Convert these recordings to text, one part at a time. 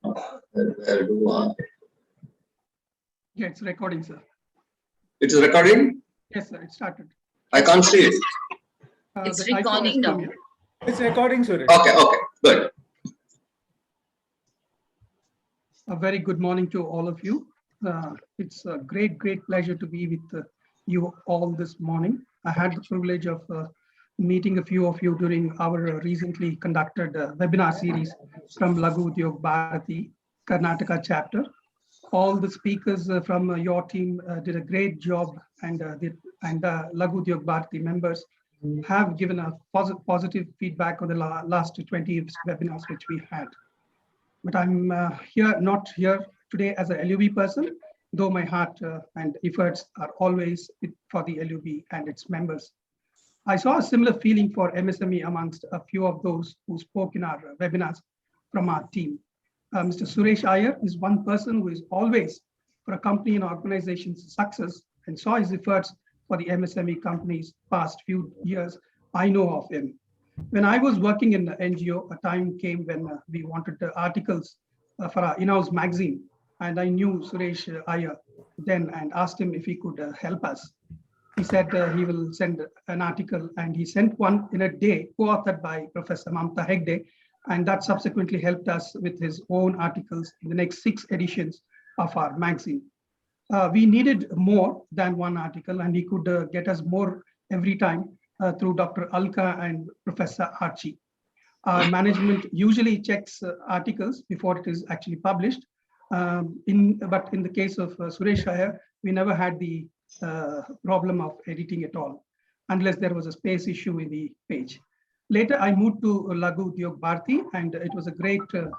Where do I? Yeah, it's recording, sir. It is recording? Yes, sir, it started. I can't see it. It's The icon has recording come now. here. It's recording, Suresh. Okay, good. A very good morning to all of you. It's a great pleasure to be with you all this morning. I had the privilege of meeting a few of you during our recently conducted webinar series from Laghu Udyog Bharati, Karnataka chapter. All the speakers from your team did a great job, and Laghu Udyog Bharati members have given a positive feedback on the last 20 webinars which we had. But I'm not here today as a LUB person, though my heart and efforts are always for the LUB and its members. I saw a similar feeling for MSME amongst a few of those who spoke in our webinars from our team. Mr. Suresh Iyer is one person who is always for a company and organization's success, and saw his efforts for the MSME companies past few years. I know of him. When I was working in the NGO, a time came when we wanted articles for our in-house magazine, and I knew Suresh Iyer then and asked him if he could help us. He said he will send an article, and he sent one in a day, co-authored by Professor Mamta Hegde, and that subsequently helped us with his own articles in the next 6 editions of our magazine. We needed more than one article, and he could get us more every time through Dr. Alka and Professor Archie. Our management usually checks articles before it is actually published. But in the case of Suresh Iyer, we never had the problem of editing at all, unless there was a space issue in the page. Later, I moved to Laghu Udyog Bharati, and it was a great to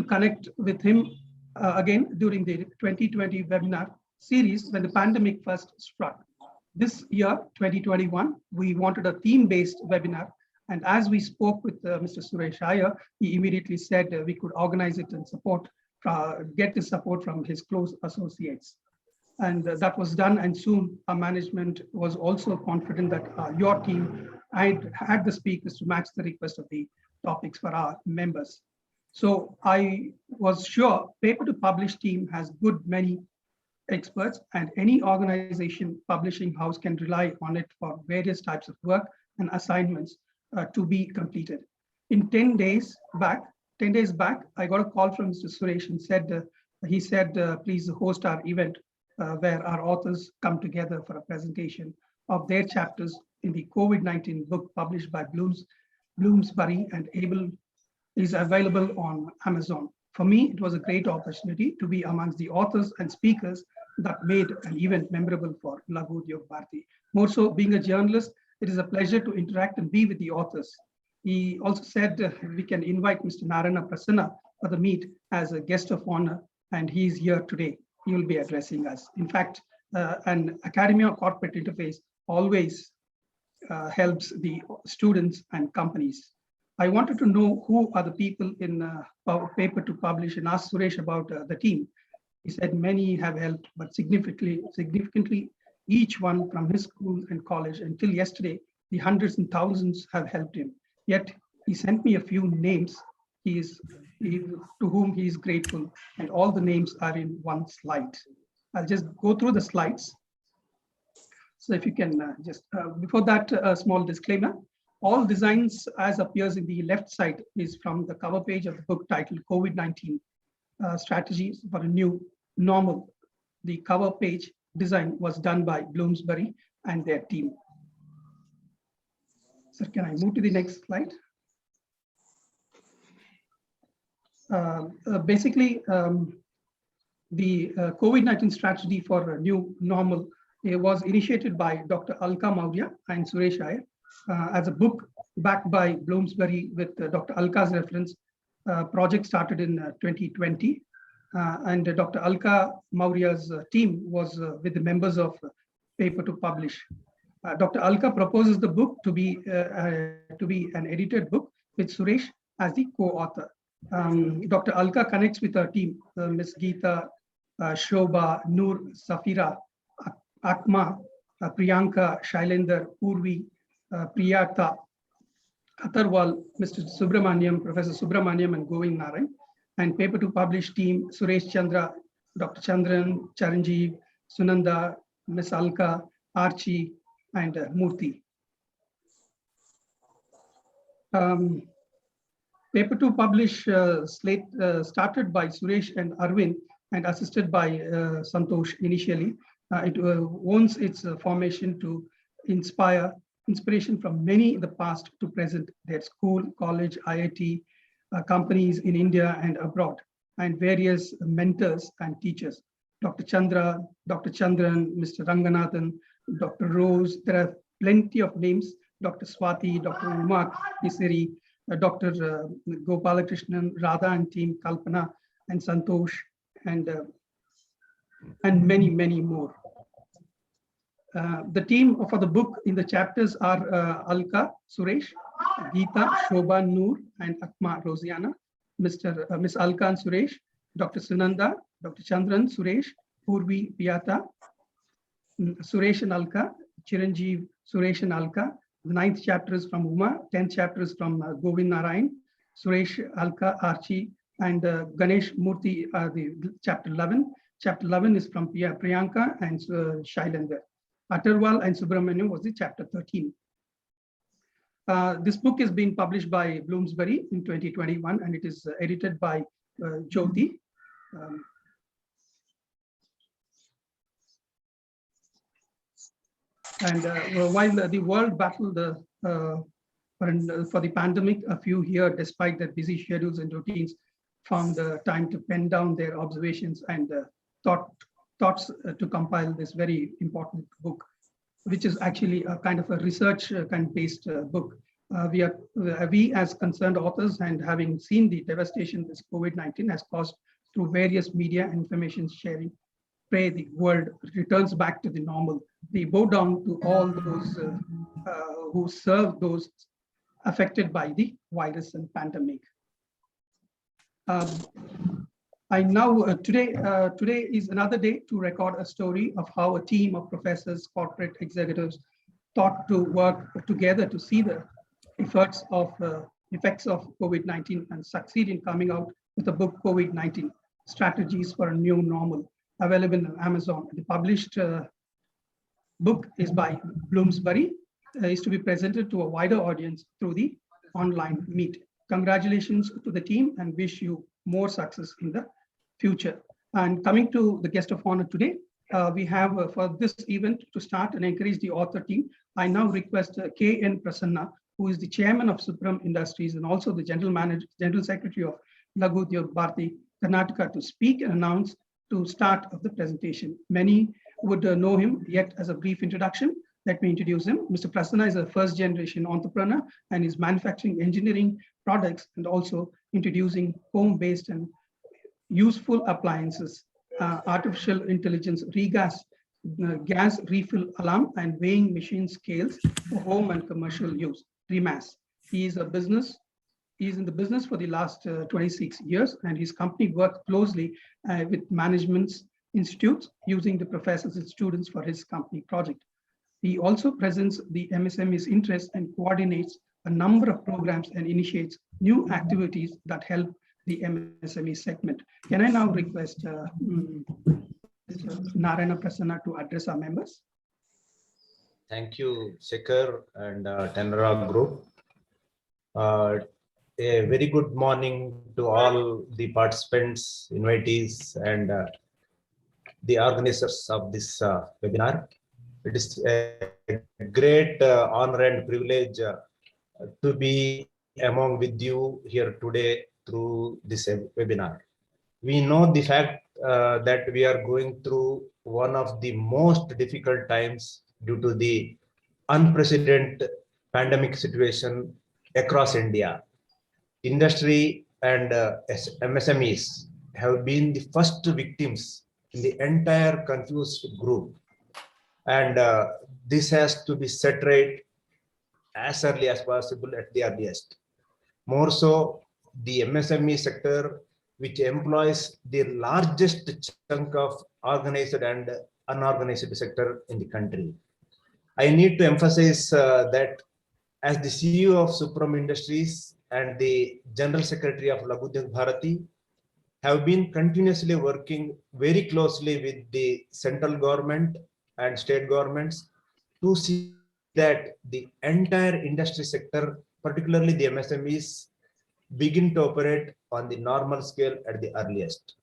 connect with him again during the 2020 webinar series when the pandemic first struck. This year, 2021, we wanted a theme-based webinar. And as we spoke with Mr. Suresh Iyer, he immediately said we could organize it and get the support from his close associates. And that was done. And soon our management was also confident that your team had the speakers to match the request of the topics for our members. So I was sure Paper to Publish team has many experts, and any organization publishing house can rely on it for various types of work and assignments to be completed. In 10 days back, I got a call from Mr. Suresh and he said, please host our event where our authors come together for a presentation of their chapters in the COVID-19 book published by Bloomsbury, and is available on Amazon. For me, it was a great opportunity to be amongst the authors and speakers that made an event memorable for Laghu Udyog Bharati. More so, being a journalist, it is a pleasure to interact and be with the authors. He also said we can invite Mr. Narayana Prasanna for the meet as a guest of honor, and he is here today. He will be addressing us. In fact, an Academia Corporate Interface always helps the students and companies. I wanted to know who are the people in Paper to Publish and asked Suresh about the team. He said many have helped, but significantly, each one from his school and college until yesterday, the hundreds and thousands have helped him. Yet he sent me a few names to whom he is grateful, and all the names are in one slide. I'll just go through the slides. So if you can before that, a small disclaimer. All designs as appears in the left side is from the cover page of the book titled COVID-19 Strategies for a New Normal. The cover page design was done by Bloomsbury and their team. So can I move to the next slide? Basically, the COVID-19 strategy for a new normal was initiated by Dr. Alka Maurya and Suresh Iyer as a book backed by Bloomsbury with Dr. Alka's reference. Project started in 2020, and Dr. Alka Maurya's team was with the members of Paper to Publish. Dr. Alka proposes the book to be an edited book with Suresh as the co-author. Dr. Alka connects with her team, Ms. Geeta, Shobha, Noor, Safira, Atma, Priyanka, Shailender, Purvi, Priyata, Katharwal, Mr. Subramaniam, Professor Subramaniam and Govind Narayan, and paper to publish team Suresh Chandra, Dr. Chandran, Charanjeev, Sunanda, Ms. Alka, Archie, and Murthy. Paper to publish slate started by Suresh and Arvind and assisted by Santosh initially. It owns its formation to inspiration from many in the past to present, their school, college, IIT, companies in India and abroad, and various mentors and teachers. Dr. Chandra, Dr. Chandran, Mr. Ranganathan, Dr. Rose, there are plenty of names, Dr. Swati, Dr. Uma Kisiri, Dr. Gopalakrishnan, Radha and team, Kalpana and Santosh, and many, many more. The team for the book in the chapters are Alka Suresh, Geeta, Shobha Noor, and Akma Rosiana, Miss Alka and Suresh, Dr. Sunanda, Dr. Chandran Suresh, Purvi Piata, Suresh and Alka, Chiranjeev, Suresh and Alka. The 9th chapter is from Uma, 10th chapter is from Govind Narayan, Suresh, Alka, Archie, and Ganesh Murthy, the chapter 11. Chapter 11 is from Priyanka and Shailendra. Attarwal and Subramaniam was the chapter 13. This book is being published by Bloomsbury in 2021, and it is edited by Jyoti. While the world battled for the pandemic, a few here, despite their busy schedules and routines, found time to pen down their observations and thoughts to compile this very important book, which is actually a kind of a research kind of based book. We as concerned authors, and having seen the devastation this COVID-19 has caused through various media and information sharing, pray the world returns back to the normal. We bow down to all those who serve those affected by the virus and pandemic. Today is another day to record a story of how a team of professors, corporate executives thought to work together to see the effects of COVID-19 and succeed in coming out with a book, COVID-19 Strategies for a New Normal, available on Amazon. The published book is by Bloomsbury, is to be presented to a wider audience through the online meet. Congratulations to the team and wish you more success in the future. And coming to the guest of honor today, we have for this event to start and encourage the author team, I now request K.N. Prasanna, who is the chairman of Supram Industries and also the general secretary of Laghu Udyog Bharati, Karnataka, to speak and announce to start of the presentation. Many would know him, yet as a brief introduction, let me introduce him. Mr. Prasanna is a first generation entrepreneur and is manufacturing engineering products and also introducing home-based and useful appliances, artificial intelligence, regas, gas refill alarm and weighing machine scales for home and commercial use, REMAS. He is in the business for the last 26 years, and his company works closely with management institutes using the professors and students for his company project. He also presents the MSME's interest and coordinates a number of programs and initiates new activities that help the MSME segment. Can I now request Narayana Prasanna to address our members? Thank you, Shekhar and Tenora Group. A very good morning to all the participants, invitees, and the organizers of this webinar. It is a great honor and privilege to be among with you here today through this webinar. We know the fact that we are going through one of the most difficult times due to the unprecedented pandemic situation across India. Industry and MSMEs have been the first victims in the entire confused group. And this has to be set right as early as possible at the earliest. More so, the MSME sector, which employs the largest chunk of organized and unorganized sector in the country. I need to emphasize that As the CEO of Supreme Industries and the General Secretary of Laghu Udyog Bharati, have been continuously working very closely with the central government and state governments to see that the entire industry sector, particularly the MSMEs, begin to operate on the normal scale at the earliest.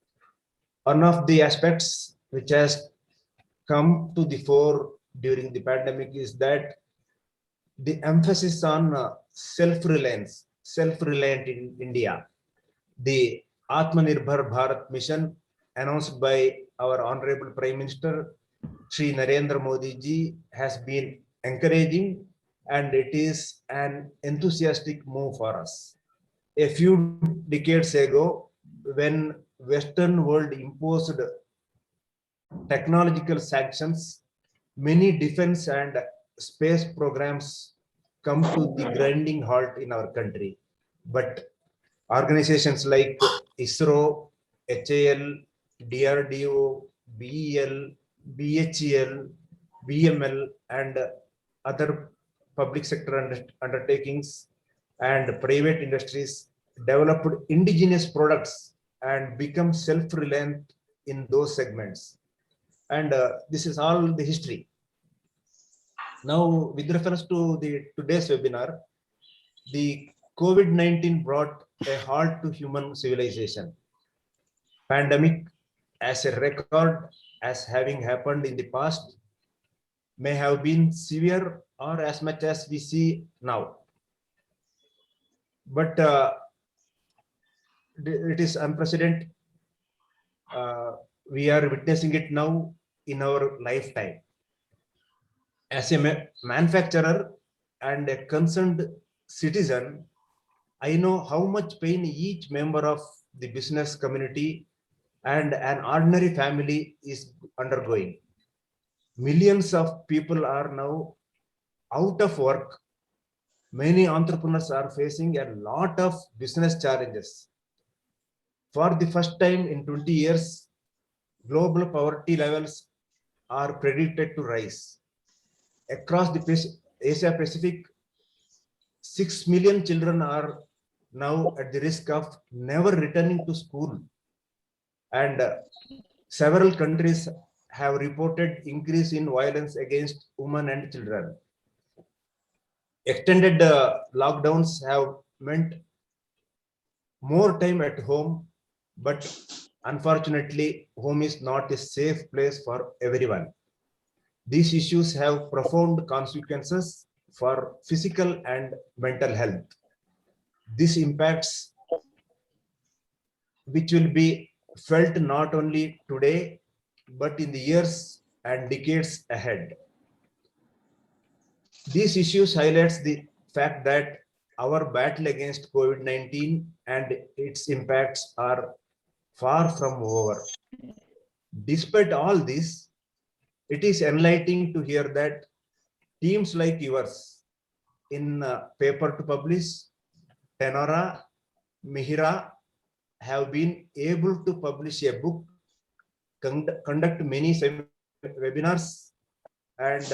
One of the aspects which has come to the fore during the pandemic is that the emphasis on self-reliant in India. The Atmanirbhar Bharat mission announced by our Honorable Prime Minister Shri Narendra Modi ji has been encouraging, and it is an enthusiastic move for us. A few decades ago, when Western world imposed technological sanctions, many defense and space programs come to the grinding halt in our country. But organizations like ISRO, HAL, DRDO, BEL, BHEL, BML, and other public sector undertakings and private industries developed indigenous products and become self-reliant in those segments. And this is all the history. Now, with reference to the today's webinar, the COVID-19 brought a halt to human civilization. Pandemic, as a record, as having happened in the past, may have been severe or as much as we see now. But it is unprecedented. We are witnessing it now in our lifetime. As a manufacturer and a concerned citizen, I know how much pain each member of the business community and an ordinary family is undergoing. Millions of people are now out of work. Many entrepreneurs are facing a lot of business challenges. For the first time in 20 years, global poverty levels are predicted to rise. Across the Asia Pacific, 6 million children are now at the risk of never returning to school. And several countries have reported increase in violence against women and children. Extended lockdowns have meant more time at home, but unfortunately, home is not a safe place for everyone. These issues have profound consequences for physical and mental health. This impacts which will be felt not only today, but in the years and decades ahead. These issues highlights the fact that our battle against COVID-19 and its impacts are far from over. Despite all this, it is enlightening to hear that teams like yours in Paper to Publish, Tenora, Mihira have been able to publish a book, conduct many webinars, and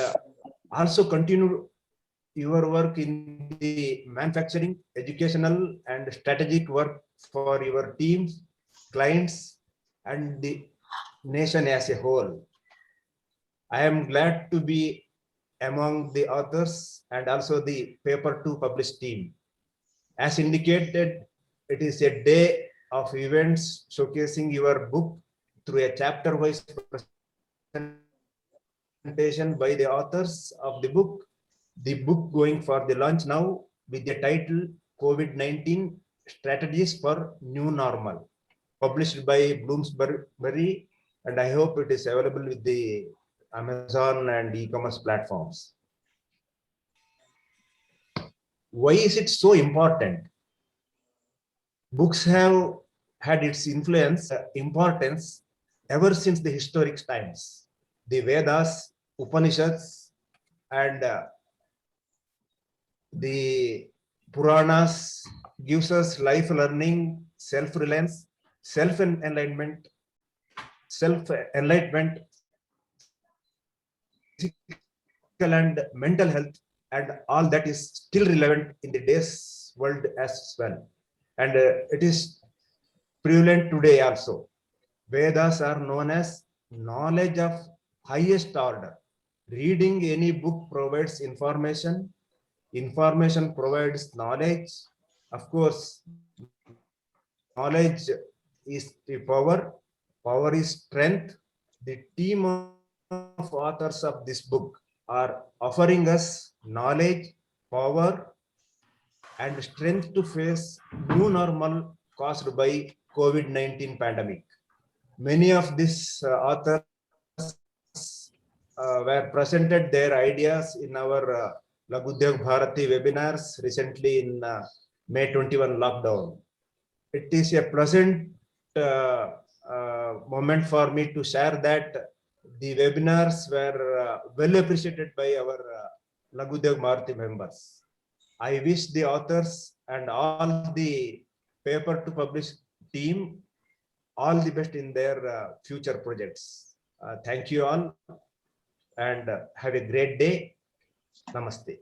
also continue your work in the manufacturing, educational, and strategic work for your teams, clients, and the nation as a whole. I am glad to be among the authors and also the Paper to Publish team. As indicated, it is a day of events showcasing your book through a chapter-wise presentation by the authors of the book. The book going for the launch now with the title COVID-19 Strategies for New Normal, published by Bloomsbury, and I hope it is available with the Amazon and e-commerce platforms. Why is it so important? Books have had its importance ever since the historic times. The Vedas, Upanishads, and the Puranas gives us life learning, self-reliance, self-enlightenment, physical and mental health, and all that is still relevant in the day's world as well. And it is prevalent today also. Vedas are known as knowledge of highest order. Reading any book provides information. Information provides knowledge. Of course, knowledge is the power. Power is strength. The team of authors of this book are offering us knowledge, power, and strength to face new normal caused by COVID-19 pandemic. Many of these authors were presented their ideas in our Laghu Udyog Bharati webinars recently in May 21 lockdown. It is a pleasant moment for me to share that the webinars were well appreciated by our Laghu Udyog Bharati members. I wish the authors and all the paper to publish team all the best in their future projects. Thank you all and have a great day. Namaste.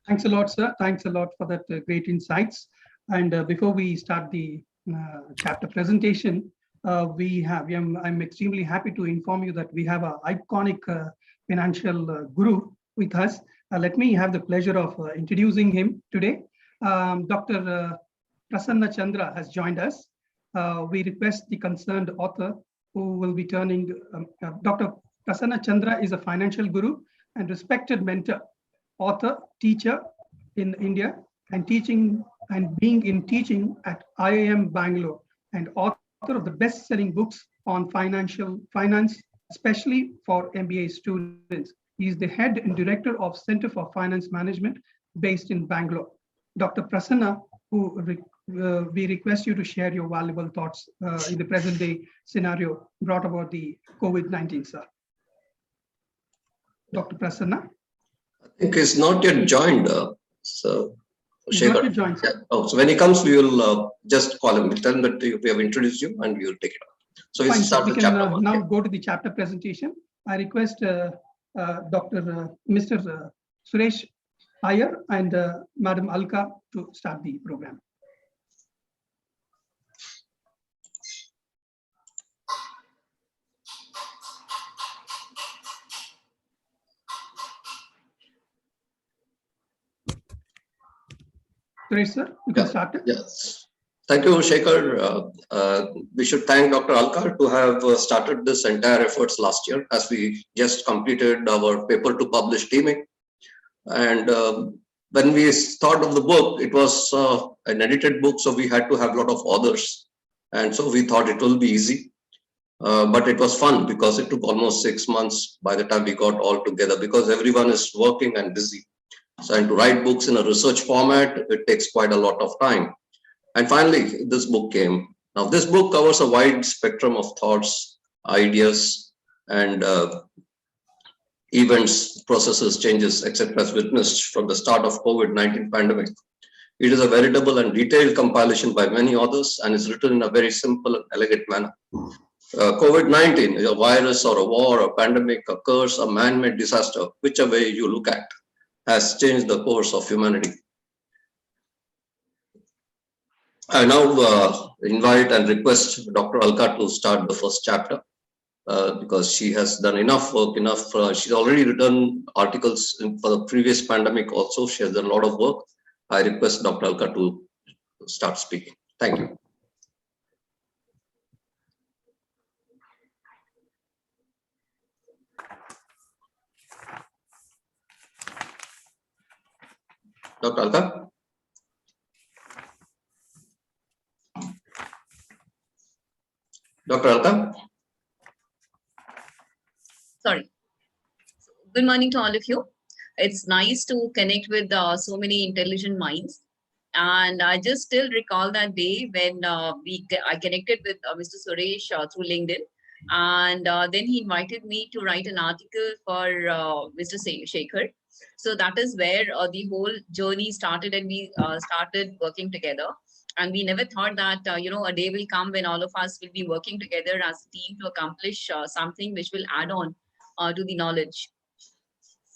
Thanks a lot, sir. Thanks a lot for that great insights. And before we start the chapter presentation, I'm extremely happy to inform you that we have an iconic financial guru with us. Let me have the pleasure of introducing him today. Dr. Prasanna Chandra has joined us. We request the concerned author who will be turning, Dr. Prasanna Chandra is a financial guru and respected mentor, author, teacher in India, and being in teaching at IIM Bangalore, and author of the best-selling books on finance, especially for MBA students. He is the head and director of Center for Finance Management based in Bangalore. Dr. Prasanna, we request you to share your valuable thoughts in the present day scenario brought about the COVID-19, sir. Dr. Prasanna. I think he's not yet joined. So, He's not Shekhar. yet joined, sir. Yeah. Oh, so when he comes, we will just call him. We'll tell him that we have introduced you and we will take it up. So we'll Fine, start we with can chapter 1. now go to the chapter presentation. I request Mr. Suresh Iyer and Madam Alka to start the program. Suresh, sir, you can start it. Yes. Thank you, Shekhar. We should thank Dr. Alka to have started this entire efforts last year, as we just completed our paper to publish teaming. And when we thought of the book, it was an edited book, so we had to have a lot of authors. And so we thought it will be easy. But it was fun because it took almost 6 months by the time we got all together, because everyone is working and busy. So, and to write books in a research format, it takes quite a lot of time. And finally, this book came. Now, this book covers a wide spectrum of thoughts, ideas, and events, processes, changes, etc., as witnessed from the start of COVID-19 pandemic. It is a veritable and detailed compilation by many authors and is written in a very simple and elegant manner. COVID-19, a virus or a war or pandemic, a curse, a man-made disaster, whichever way you look at, has changed the course of humanity. I now invite and request Dr. Alka to start the first chapter because she has done enough work, she's already written articles for the previous pandemic also. She has done a lot of work. I request Dr. Alka to start speaking. Thank you. Dr. Alka? Dr. Alka? Sorry. Good morning to all of you. It's nice to connect with so many intelligent minds. And I just still recall that day when I connected with Mr. Suresh through LinkedIn. And then he invited me to write an article for Mr. Shekhar. So that is where the whole journey started, and we started working together. And we never thought that, a day will come when all of us will be working together as a team to accomplish something which will add on to the knowledge.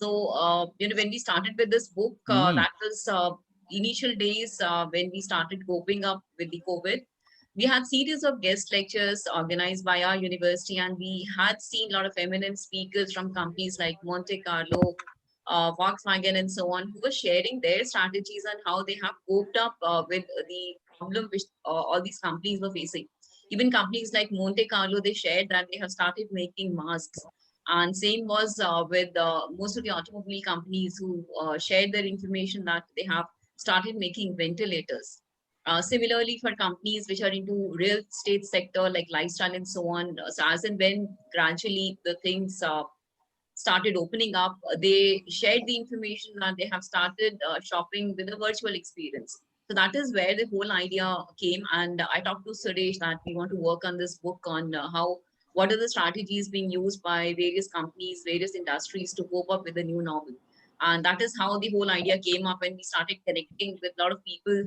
So, when we started with this book, that was initial days when we started coping up with the COVID. We had series of guest lectures organized by our university, and we had seen a lot of eminent speakers from companies like Monte Carlo, Volkswagen, and so on, who were sharing their strategies and how they have coped up with the problem which all these companies were facing. Even companies like Monte Carlo, they shared that they have started making masks. And same was with most of the automobile companies who shared their information that they have started making ventilators. Similarly, for companies which are into real estate sector like lifestyle and so on, so as and when gradually the things started opening up, they shared the information that they have started shopping with a virtual experience. So that is where the whole idea came. And I talked to Suresh that we want to work on this book on what are the strategies being used by various companies, various industries to cope up with the new normal. And that is how the whole idea came up when we started connecting with a lot of people,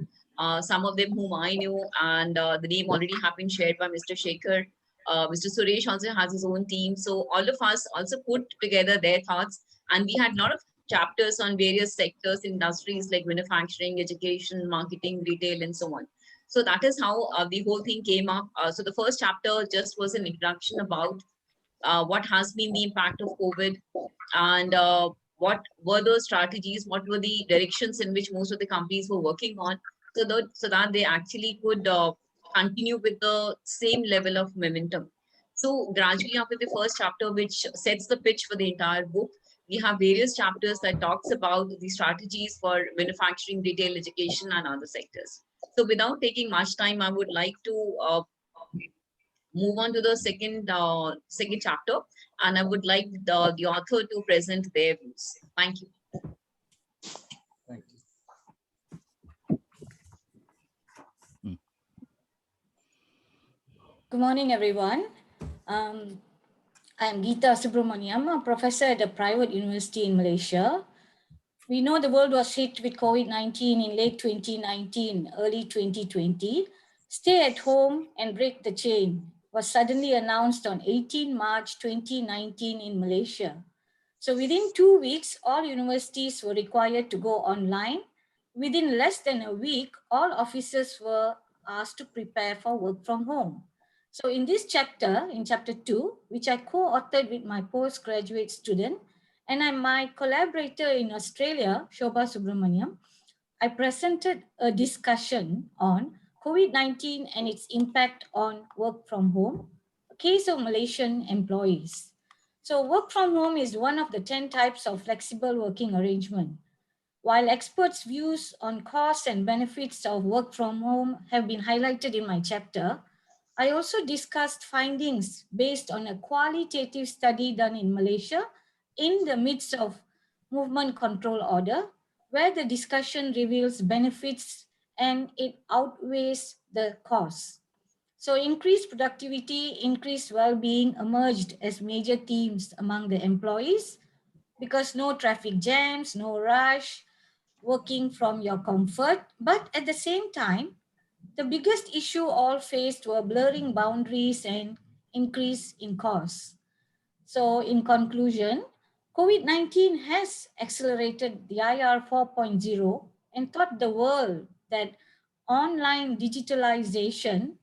some of them whom I knew, and the name already have been shared by Mr. Shekhar. Mr. Suresh also has his own team. So all of us also put together their thoughts, and we had a lot of chapters on various sectors, industries like manufacturing, education, marketing, retail, and so on. So that is how the whole thing came up. So the first chapter just was an introduction about what has been the impact of COVID, and what were those strategies, what were the directions in which most of the companies were working on, so that they actually could continue with the same level of momentum. So gradually after the first chapter, which sets the pitch for the entire book, we have various chapters that talks about the strategies for manufacturing, retail, education, and other sectors. So without taking much time, I would like to move on to the second chapter, and I would like the author to present their views. Thank you. Thank you. Good morning, everyone. I'm Geeta Subramaniam, a professor at a private university in Malaysia. We know the world was hit with COVID-19 in late 2019, early 2020. Stay at home and break the chain was suddenly announced on 18 March 2019 in Malaysia. So within 2 weeks, all universities were required to go online. Within less than a week, all officers were asked to prepare for work from home. So in this chapter, in chapter 2, which I co-authored with my postgraduate student, and my collaborator in Australia, Shobha Subramaniam, I presented a discussion on COVID-19 and its impact on work from home, a case of Malaysian employees. So work from home is one of the 10 types of flexible working arrangement. While experts' views on costs and benefits of work from home have been highlighted in my chapter, I also discussed findings based on a qualitative study done in Malaysia in the midst of movement control order, where the discussion reveals benefits and it outweighs the costs. So increased productivity, increased well-being emerged as major themes among the employees because no traffic jams, no rush, working from your comfort. But at the same time, the biggest issue all faced were blurring boundaries and increase in costs. So in conclusion, COVID-19 has accelerated the IR 4.0 and taught the world that online digitalization,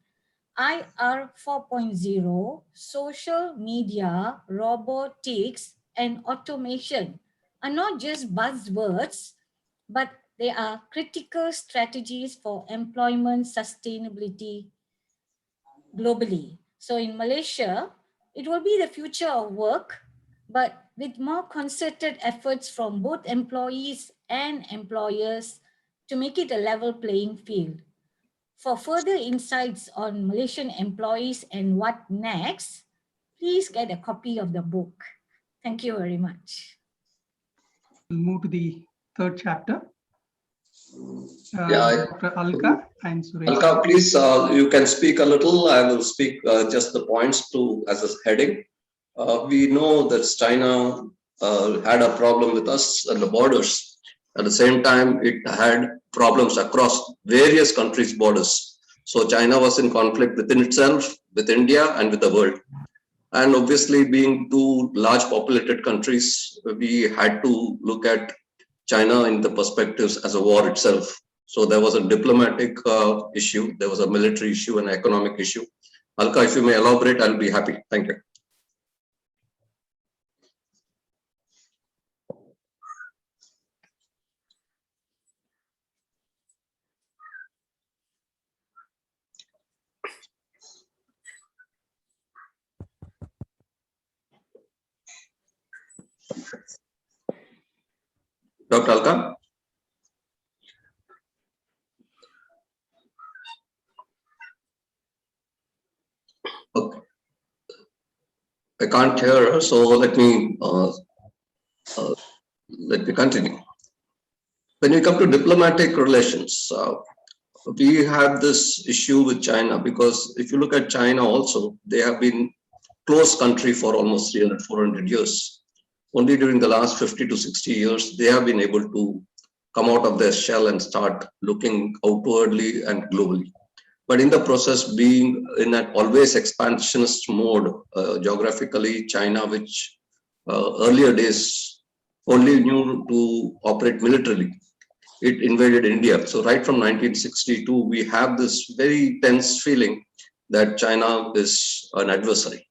IR 4.0, social media, robotics, and automation are not just buzzwords, but they are critical strategies for employment sustainability globally. So in Malaysia, it will be the future of work, but with more concerted efforts from both employees and employers to make it a level playing field. For further insights on Malaysian employees and what next, please get a copy of the book. Thank you very much. We'll move to the third chapter. Yeah, Dr. Alka and Suresh. Alka, please, you can speak a little. I will speak just the points to as a heading. We know that China had a problem with us at the borders. At the same time, it had problems across various countries' borders. So China was in conflict within itself, with India, and with the world. And obviously, being two large populated countries, we had to look at China in the perspectives as a war itself. So there was a diplomatic issue, there was a military issue, an economic issue. Alka, if you may elaborate, I'll be happy. Thank you. Dr. Alka? Okay. I can't hear her, so let me continue. When we come to diplomatic relations, we have this issue with China because if you look at China also, they have been close country for almost 300, 400 years. Only during the last 50 to 60 years, they have been able to come out of their shell and start looking outwardly and globally. But in the process, being in that always expansionist mode, geographically, China, which earlier days only knew to operate militarily, it invaded India. So right from 1962, we have this very tense feeling that China is an adversary.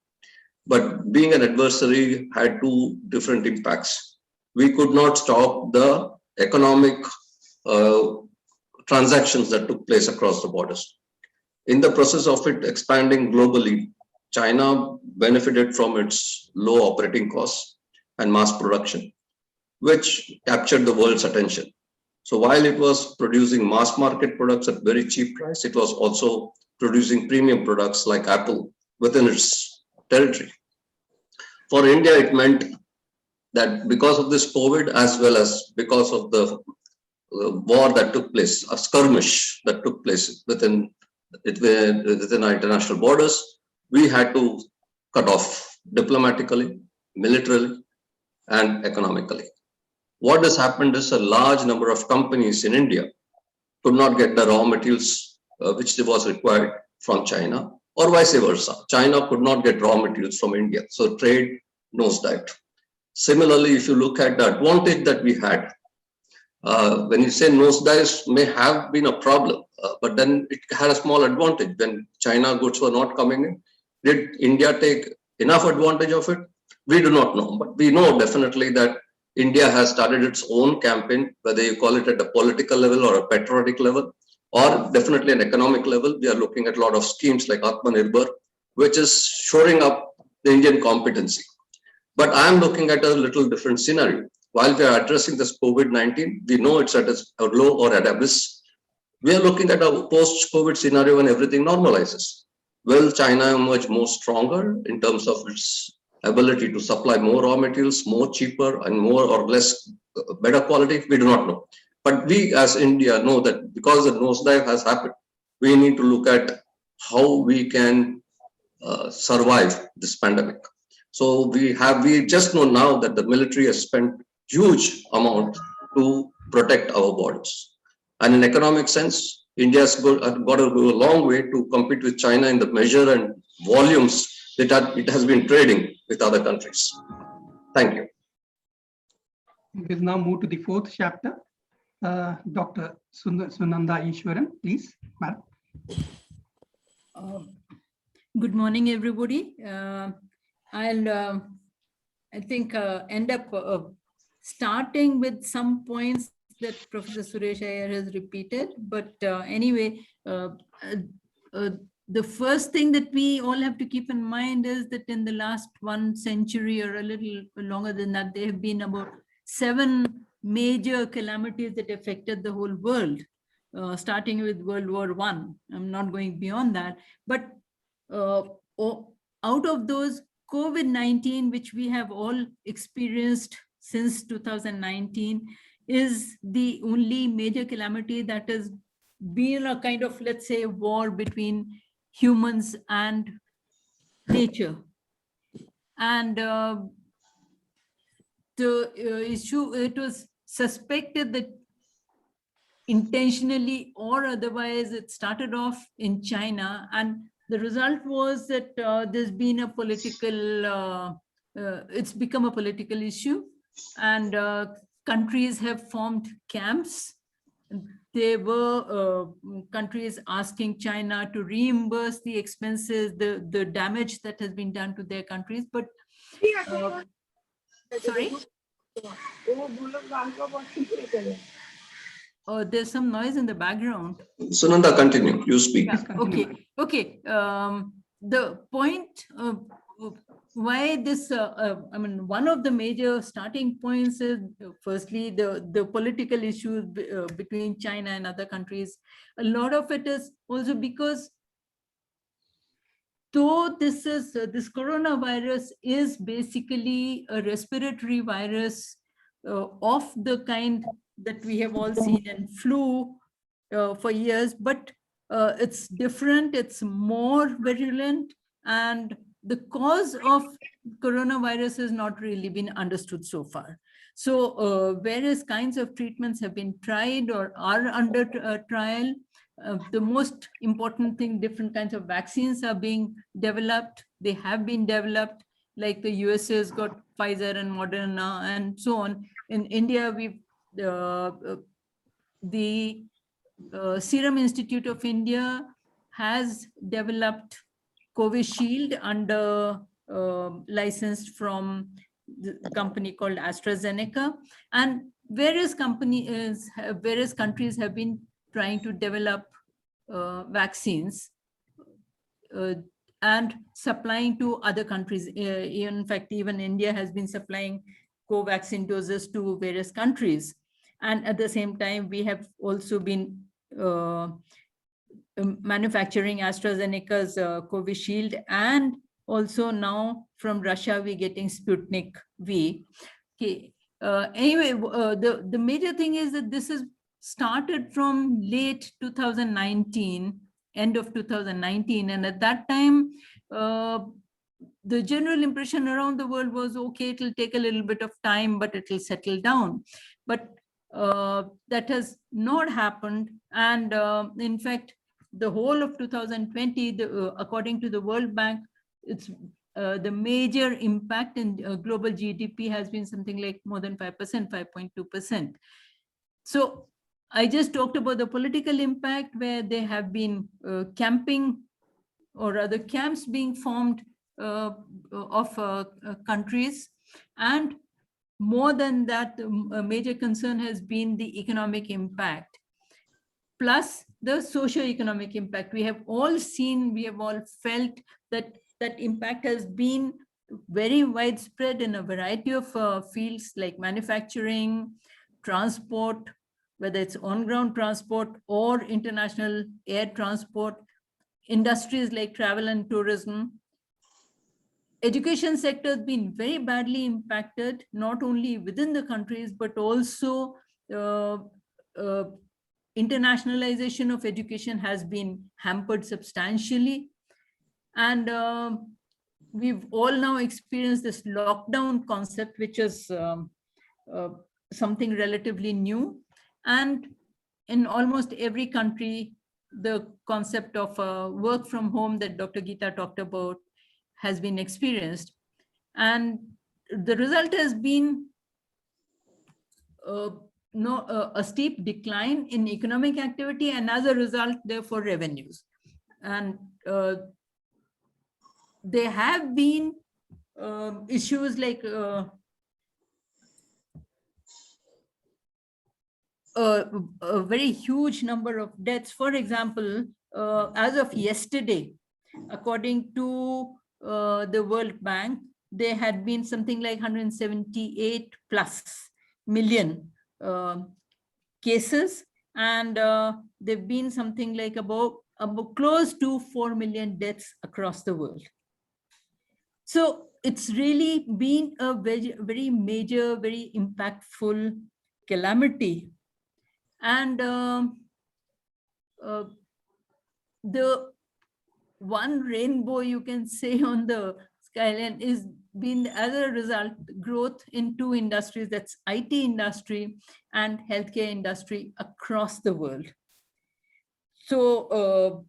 But being an adversary had two different impacts. We could not stop the economic transactions that took place across the borders. In the process of it expanding globally, China benefited from its low operating costs and mass production, which captured the world's attention. So while it was producing mass market products at very cheap price, it was also producing premium products like Apple within its territory. For India, it meant that because of this COVID, as well as because of the war that took place, a skirmish that took place within our international borders, we had to cut off diplomatically, militarily, and economically. What has happened is a large number of companies in India could not get the raw materials which was required from China, or vice versa. China could not get raw materials from India. So trade nosedived. Similarly, if you look at the advantage that we had, when you say nosedives may have been a problem, but then it had a small advantage. When China goods were not coming in, did India take enough advantage of it? We do not know, but we know definitely that India has started its own campaign, whether you call it at a political level or a patriotic level, or definitely an economic level. We are looking at a lot of schemes like Atmanirbhar, which is shoring up the Indian competency. But I'm looking at a little different scenario. While we are addressing this COVID-19, we know it's at a low or at abyss. We are looking at a post-COVID scenario when everything normalizes. Will China emerge more stronger in terms of its ability to supply more raw materials, more cheaper and more or less better quality? We do not know. But we as India know that because the nosedive has happened, we need to look at how we can survive this pandemic. So we just know now that the military has spent huge amount to protect our borders. And in economic sense, India's got to go a long way to compete with China in the measure and volumes that it has been trading with other countries. Thank you. We will now move to the fourth chapter. Dr. Sunanda Ishwaran, please, madam. Good morning, everybody. I'll, I think, end up starting with some points that Professor Suresh Iyer has repeated. But anyway, the first thing that we all have to keep in mind is that in the last 1 century or a little longer than that, there have been about 7 major calamities that affected the whole world, starting with World War I. I'm not going beyond that. But out of those, COVID-19, which we have all experienced since 2019, is the only major calamity that has been a kind of, let's say, war between humans and nature. And the issue, it was suspected that intentionally or otherwise it started off in China, and the result was that there's been a political, it's become a political issue, and countries have formed camps. There were countries asking China to reimburse the expenses, the damage that has been done to their countries. But sorry? Oh, there's some noise in the background. Sunanda, continue. You speak. Yeah, continue. okay. The point why this, I mean, one of the major starting points is firstly the political issues between China and other countries. A lot of it is also because though this is this coronavirus is basically a respiratory virus of the kind that we have all seen in flu for years, but it's different, it's more virulent, and the cause of coronavirus has not really been understood so far. So various kinds of treatments have been tried or are under trial. The most important thing, different kinds of vaccines are being developed. They have been developed, like the USA has got Pfizer and Moderna and so on. In India, we've the Serum Institute of India has developed Covishield under licensed from the company called AstraZeneca, and various countries have been trying to develop vaccines and supplying to other countries. In fact, even India has been supplying Covaxin doses to various countries. And at the same time, we have also been manufacturing AstraZeneca's Covishield, and also now from Russia, we're getting Sputnik V. Okay. Anyway, the major thing is that this is started from late 2019, end of 2019. And at that time, the general impression around the world was, okay, it'll take a little bit of time, but it'll settle down. But that has not happened. And in fact, the whole of 2020, according to the World Bank, it's the major impact in global GDP has been something like more than 5%, 5.2%. So I just talked about the political impact, where there have been camping or other camps being formed of countries. And more than that, a major concern has been the economic impact, plus the socio-economic impact. We have all seen, we have all felt that that impact has been very widespread in a variety of fields like manufacturing, transport, whether it's on-ground transport or international air transport, industries like travel and tourism. Education sector has been very badly impacted, not only within the countries, but also internationalization of education has been hampered substantially. And we've all now experienced this lockdown concept, which is something relatively new. And in almost every country, the concept of work from home that Dr. Geeta talked about has been experienced. And the result has been a steep decline in economic activity, and as a result, therefore, revenues. And there have been issues like a very huge number of deaths. For example, as of yesterday, according to the World Bank, there had been something like 178 plus million cases, and there've been something like about close to 4 million deaths across the world. So it's really been a very, very major, very impactful calamity. And the one rainbow you can say on the skyline is been, as a result, growth in two industries, that's IT industry and healthcare industry across the world. So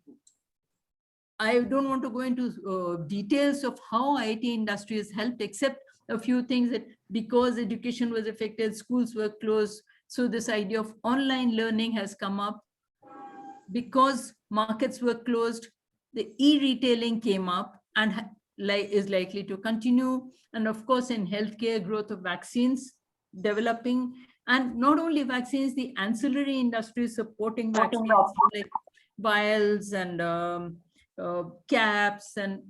I don't want to go into details of how IT industry has helped, except a few things that because education was affected, schools were closed. So this idea of online learning has come up. Because markets were closed, the e-retailing came up and is likely to continue. And of course, in healthcare, growth of vaccines developing, and not only vaccines, the ancillary industries supporting vaccines like vials and caps and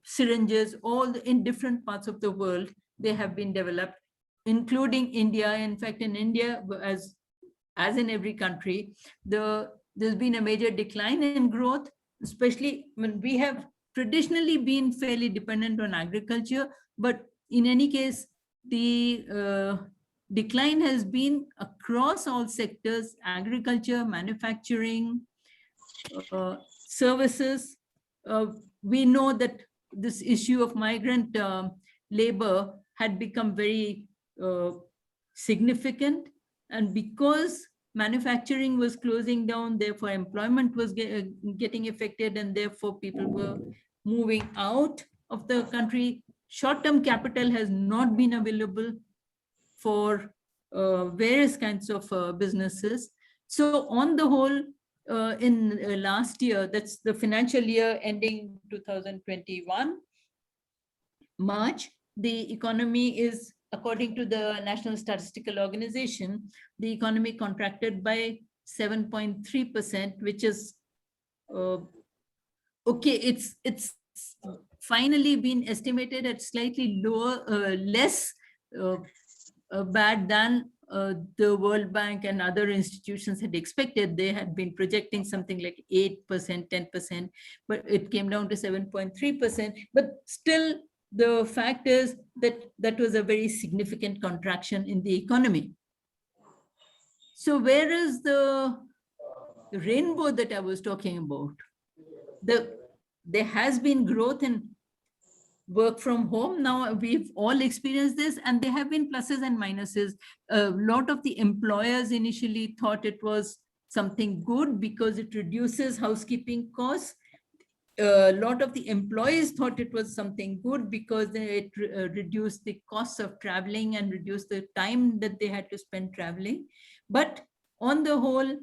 syringes, all in different parts of the world, they have been developed, including India. In fact, in India, as in every country, there's been a major decline in growth, especially when we have traditionally been fairly dependent on agriculture. But in any case, the decline has been across all sectors: agriculture, manufacturing, services. We know that this issue of migrant labor had become very significant, and because manufacturing was closing down, therefore employment was getting affected, and therefore people were moving out of the country. Short-term capital has not been available for various kinds of businesses. So on the whole, in last year, that's the financial year ending 2021, March, the economy is, according to the National Statistical Organization, the economy contracted by 7.3%, which is okay. It's finally been estimated at slightly lower, less bad than the World Bank and other institutions had expected. They had been projecting something like 8%, 10%, but it came down to 7.3%. But still, the fact is that that was a very significant contraction in the economy. So where is the rainbow that I was talking about? There has been growth in work from home. Now we've all experienced this, and there have been pluses and minuses. A lot of the employers initially thought it was something good because it reduces housekeeping costs. A lot of the employees thought it was something good because it reduced the costs of traveling and reduced the time that they had to spend traveling. But on the whole,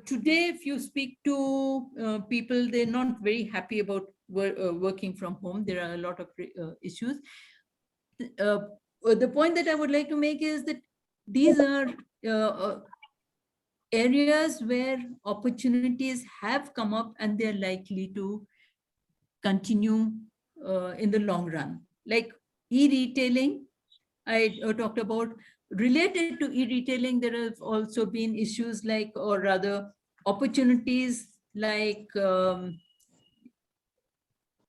today, if you speak to people, they're not very happy about working from home. There are a lot of issues. The point that I would like to make is that these are areas where opportunities have come up, and they're likely to continue in the long run. Like e-retailing, I talked about. Related to e-retailing, there have also been issues like, or rather opportunities like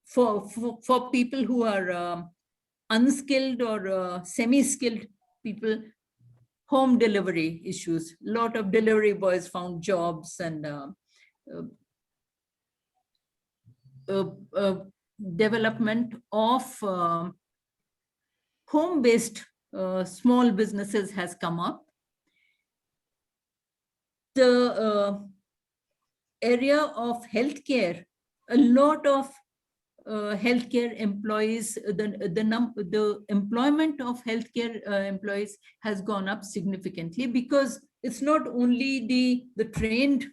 for people who are unskilled or semi-skilled people, home delivery issues. A lot of delivery boys found jobs, and development of home-based small businesses has come up. The area of healthcare, a lot of healthcare employees, the employment of healthcare employees has gone up significantly, because it's not only the trained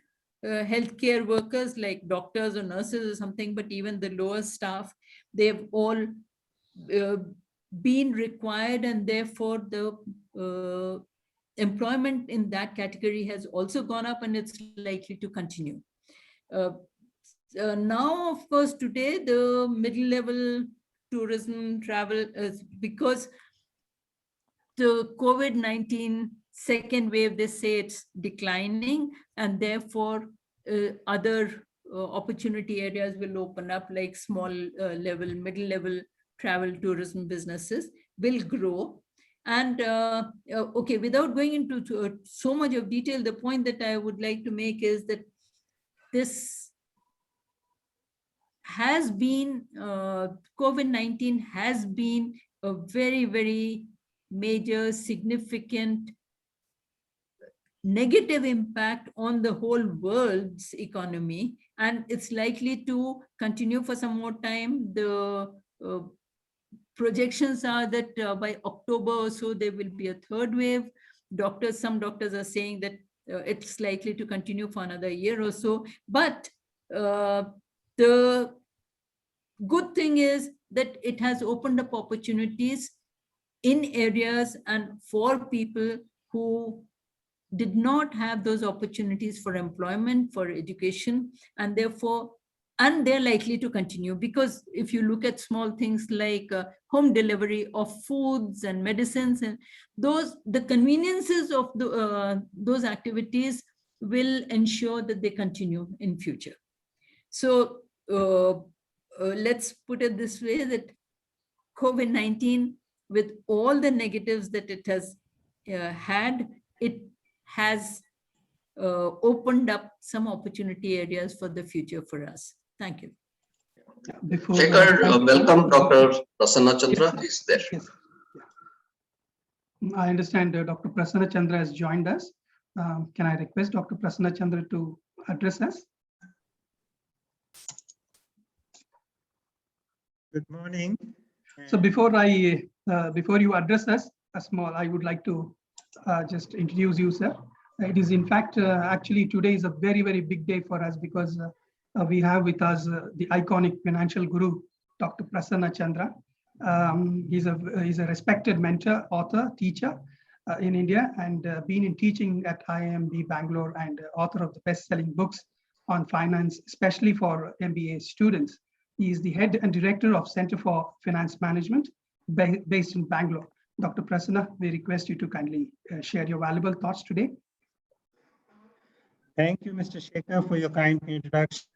healthcare workers like doctors or nurses or something, but even the lower staff, they've all been required, and therefore the employment in that category has also gone up, and it's likely to continue. Now, of course, today the middle-level tourism travel is, because the COVID-19 second wave, they say it's declining, and therefore other opportunity areas will open up, like small level, middle-level travel tourism businesses will grow. And okay, without going into so much of detail, the point that I would like to make is that this has been, COVID-19 has been a very, very major, significant negative impact on the whole world's economy, and it's likely to continue for some more time. The projections are that by October or so, there will be a third wave. Some doctors are saying that it's likely to continue for another year or so. But the good thing is that it has opened up opportunities in areas and for people who did not have those opportunities for employment, for education, and they're likely to continue, because if you look at small things like home delivery of foods and medicines, and the conveniences of those activities will ensure that they continue in future. So let's put it this way, that COVID-19, with all the negatives that it has had, it has opened up some opportunity areas for the future for us. Thank you. Before Shekhar, welcome. Dr. Prasanna Chandra Yes, is there. yes. I understand Dr. Prasanna Chandra has joined us. Can I request Dr. Prasanna Chandra to address us? Good morning. So before you address us, I would like to just introduce you, sir. It is in fact, actually today is a very, very big day for us, because we have with us the iconic financial guru, Dr. Prasanna Chandra. He's a respected mentor, author, teacher in India, and been in teaching at IIMB Bangalore, and author of the best-selling books on finance, especially for MBA students. He is the head and director of Center for Finance Management based in Bangalore. Dr. Prasanna, we request you to kindly share your valuable thoughts today. Thank you, Mr. Shekhar, for your kind introduction.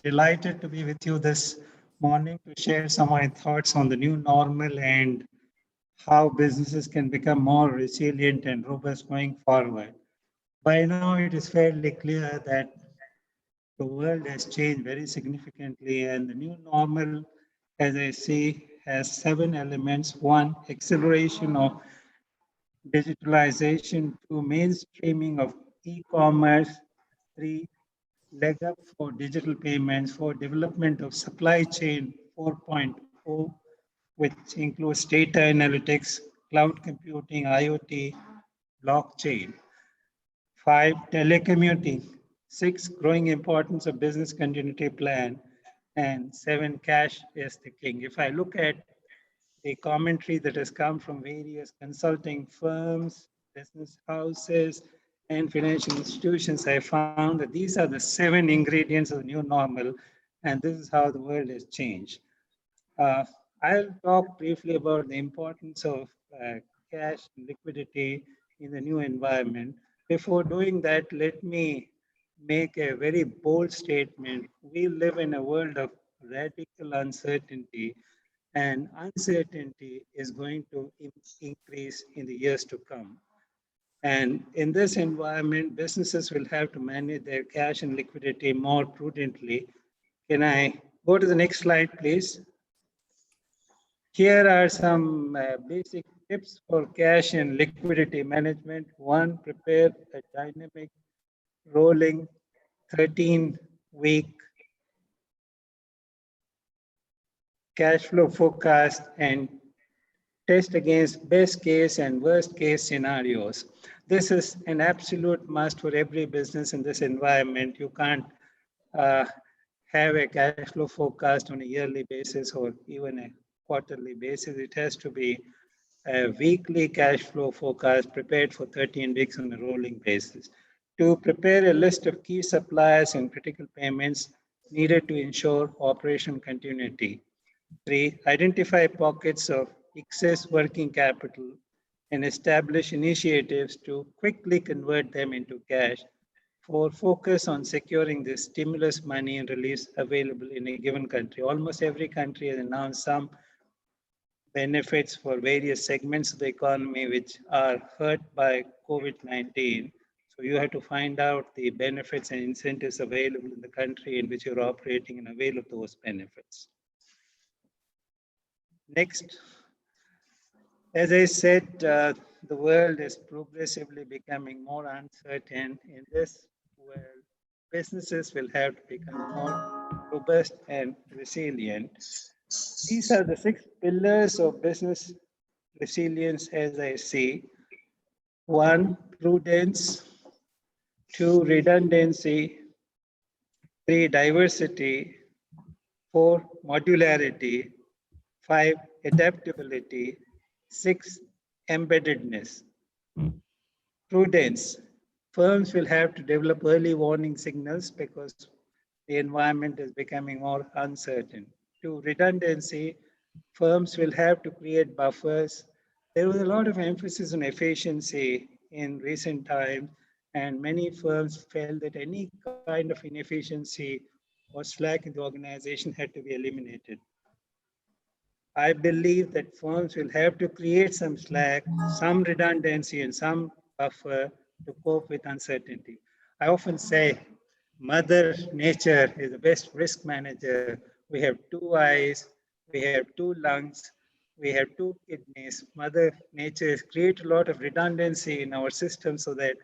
Delighted to be with you this morning to share some of my thoughts on the new normal and how businesses can become more resilient and robust going forward. By now, it is fairly clear that the world has changed very significantly, and the new normal, as I see, has 7 elements. 1, acceleration of digitalization, 2, mainstreaming of e-commerce, 3, leg up for digital payments, 4, development of supply chain 4.0, which includes data analytics, cloud computing, IoT, blockchain. 5, telecommuting. 6, growing importance of business continuity plan. And 7, cash is the king. If I look at the commentary that has come from various consulting firms, business houses, and financial institutions, I found that these are the 7 ingredients of the new normal, and this is how the world has changed. I'll talk briefly about the importance of cash and liquidity in the new environment. Before doing that, let me make a very bold statement. We live in a world of radical uncertainty, and uncertainty is going to increase in the years to come. And in this environment, businesses will have to manage their cash and liquidity more prudently. Can I go to the next slide, please? Here are some basic tips for cash and liquidity management. 1, prepare a dynamic rolling 13-week cash flow forecast and test against best case and worst case scenarios. This is an absolute must for every business in this environment. You can't have a cash flow forecast on a yearly basis or even a quarterly basis. It has to be a weekly cash flow forecast prepared for 13 weeks on a rolling basis. 2, prepare a list of key suppliers and critical payments needed to ensure operation continuity. 3, identify pockets of excess working capital and establish initiatives to quickly convert them into cash. 4, focus on securing the stimulus money and reliefs available in a given country. Almost every country has announced some benefits for various segments of the economy which are hurt by COVID-19. So you have to find out the benefits and incentives available in the country in which you're operating and avail of those benefits. Next, as I said, the world is progressively becoming more uncertain, in this world, businesses will have to become more robust and resilient. These are the 6 pillars of business resilience as I see. 1, prudence. 2, redundancy. 3, diversity. 4, modularity. 5, adaptability. 6, embeddedness. Prudence. Firms will have to develop early warning signals because the environment is becoming more uncertain. 2, redundancy. Firms will have to create buffers. There was a lot of emphasis on efficiency in recent times, and many firms felt that any kind of inefficiency or slack in the organization had to be eliminated. I believe that firms will have to create some slack, some redundancy, and some buffer to cope with uncertainty. I often say Mother Nature is the best risk manager. We have 2 eyes, we have 2 lungs, we have 2 kidneys. Mother Nature has created a lot of redundancy in our system so that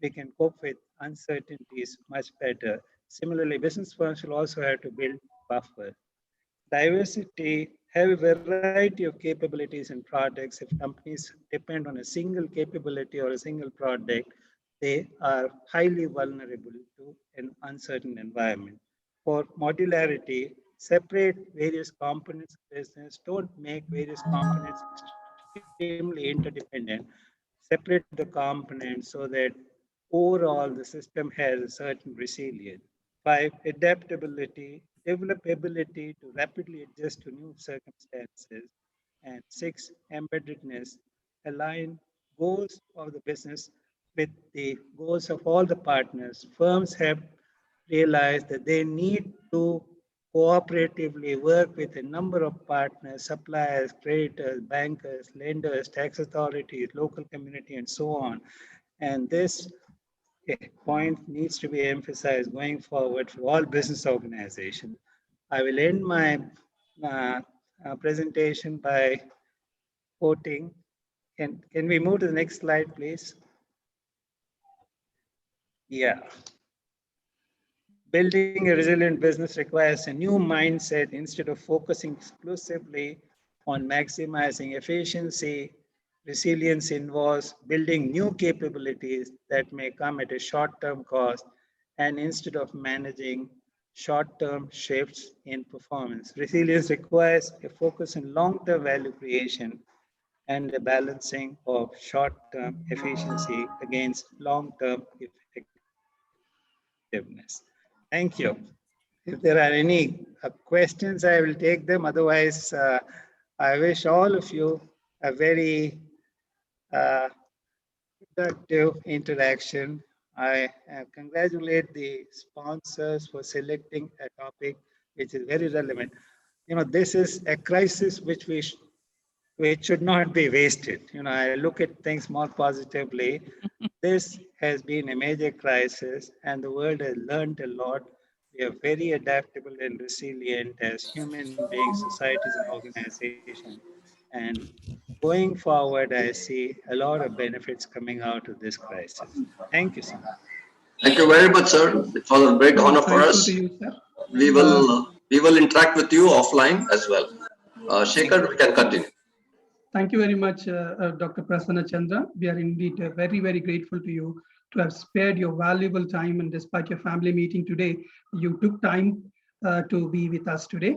we can cope with uncertainties much better. Similarly, business firms will also have to build buffer. Diversity, have a variety of capabilities and products. If companies depend on a single capability or a single product, they are highly vulnerable to an uncertain environment. For modularity, separate various components of business. Don't make various components extremely interdependent. Separate the components so that overall the system has a certain resilience. 5, adaptability, develop ability to rapidly adjust to new circumstances. And 6, embeddedness, align goals of the business with the goals of all the partners. Firms have realized that they need to cooperatively work with a number of partners, suppliers, creditors, bankers, lenders, tax authorities, local community, and so on. And this point needs to be emphasized going forward for all business organizations. I will end my presentation by quoting. Can we move to the next slide, please? Yeah. Building a resilient business requires a new mindset. Instead of focusing exclusively on maximizing efficiency, resilience involves building new capabilities that may come at a short-term cost, and instead of managing short-term shifts in performance. Resilience requires a focus on long-term value creation and a balancing of short-term efficiency against long-term effectiveness. Thank you. If there are any questions, I will take them. Otherwise, I wish all of you a very productive interaction. I congratulate the sponsors for selecting a topic which is very relevant. You know, this is a crisis which should not be wasted. You know, I look at things more positively. This has been a major crisis, and the world has learned a lot. We are very adaptable and resilient as human beings, societies, and organizations. And going forward, I see a lot of benefits coming out of this crisis. Thank you so much. Thank you very much, sir. It was a great honor for Thankful us. to you, sir. We will interact with you offline as well. Shekhar, we can continue. Thank you very much, Dr. Prasanna Chandra. We are indeed very, very grateful to you to have spared your valuable time, and despite your family meeting today, you took time to be with us today.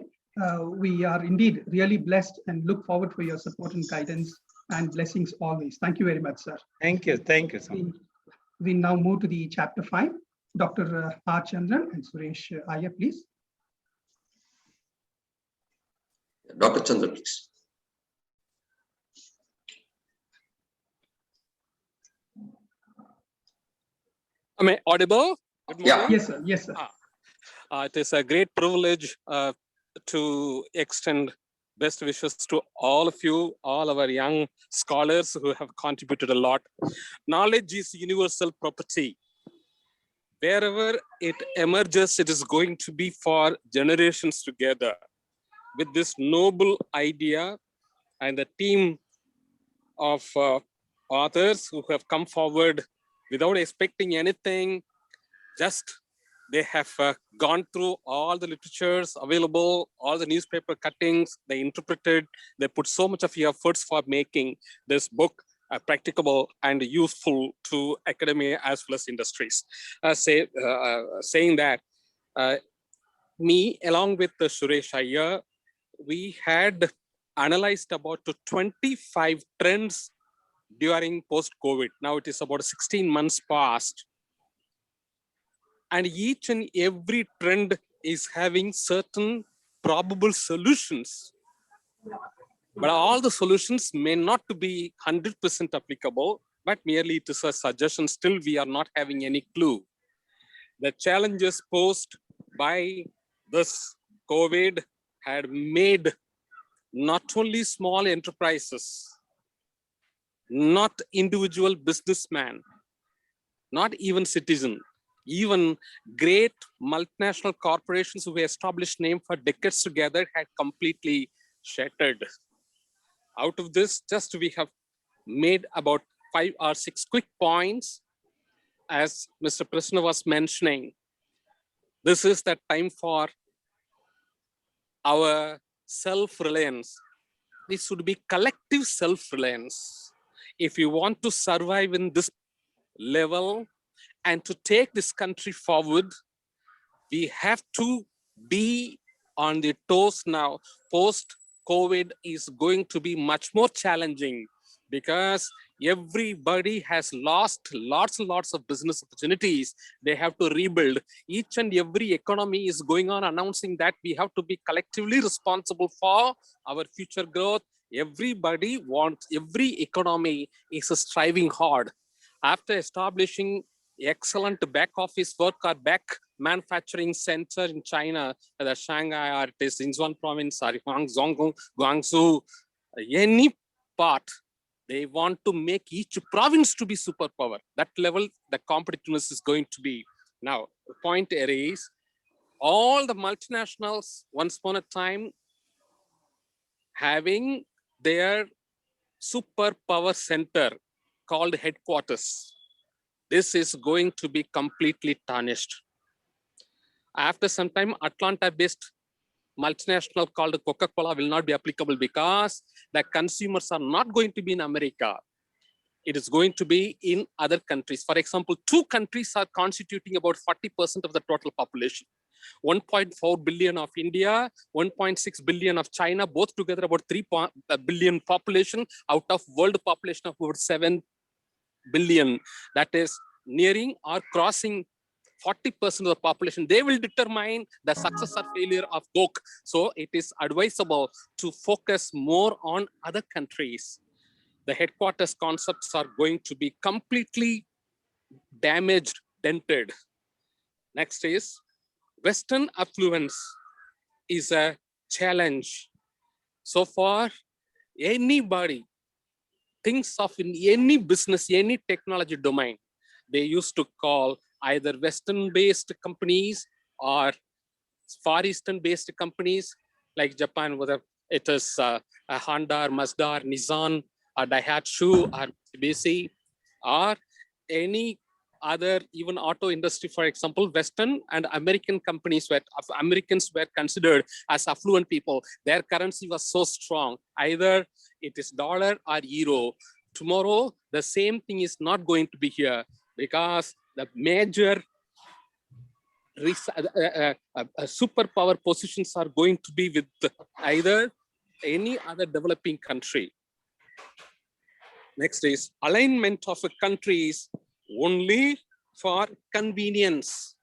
We are indeed really blessed and look forward for your support and guidance and blessings always. Thank you very much, sir. Thank you. Thank you so much. We now move to the chapter 5. Dr. R. Chandran and Suresh Iyer, please. Dr. Chandra, please. Am I audible? Good morning. Yeah. Yes, sir. Yes, sir. It is a great privilege to extend best wishes to all of you, all our young scholars who have contributed a lot. Knowledge is universal property. Wherever it emerges, it is going to be for generations together. With this noble idea and the team of authors who have come forward without expecting anything. Just they have gone through all the literatures available, all the newspaper cuttings, they interpreted, they put so much of efforts for making this book practicable and useful to academia as well as industries. Saying that, me along with Suresh Iyer, we had analyzed about 25 trends during post-COVID. Now it is about 16 months past. And each and every trend is having certain probable solutions. But all the solutions may not be 100% applicable, but merely it is a suggestion. Still, we are not having any clue. The challenges posed by this COVID had made not only small enterprises, not individual businessmen, not even citizen, even great multinational corporations who established name for decades together had completely shattered. Out of this, just we have made about 5 or 6 quick points. As Mr. Krishna was mentioning, this is the time for our self-reliance. This should be collective self-reliance. If you want to survive in this level and to take this country forward, we have to be on the toes now. Post-COVID is going to be much more challenging because everybody has lost lots and lots of business opportunities. They have to rebuild. Each and every economy is going on announcing that we have to be collectively responsible for our future growth. Everybody wants, every economy is striving hard. After establishing excellent back office work or back manufacturing center in China, the Shanghai or it is Sichuan province or Guangzhou, any part, they want to make each province to be superpower. That level, the competitiveness is going to be. Now, the point here is, all the multinationals, once upon a time, having their superpower center called headquarters. This is going to be completely tarnished. After some time, Atlanta-based multinational called Coca-Cola will not be applicable because the consumers are not going to be in America. It is going to be in other countries. For example, 2 countries are constituting about 40% of the total population. 1.4 billion of India, 1.6 billion of China, both together about 3 billion population out of world population of about 7 billion. That is nearing or crossing 40% of the population. They will determine the success or failure of Coke. So it is advisable to focus more on other countries. The headquarters concepts are going to be completely damaged, dented. Next is Western affluence is a challenge. So far, anybody thinks of in any business, any technology domain, they used to call either Western-based companies or Far Eastern-based companies like Japan, whether it is a Honda, or Mazda, or Nissan, or Daihatsu, or Mitsubishi, or any other, even auto industry, for example, Western and American companies were, Americans were considered as affluent people. Their currency was so strong, either it is dollar or euro. Tomorrow, the same thing is not going to be here because the major superpower positions are going to be with either any other developing country. Next is alignment of countries only for convenience.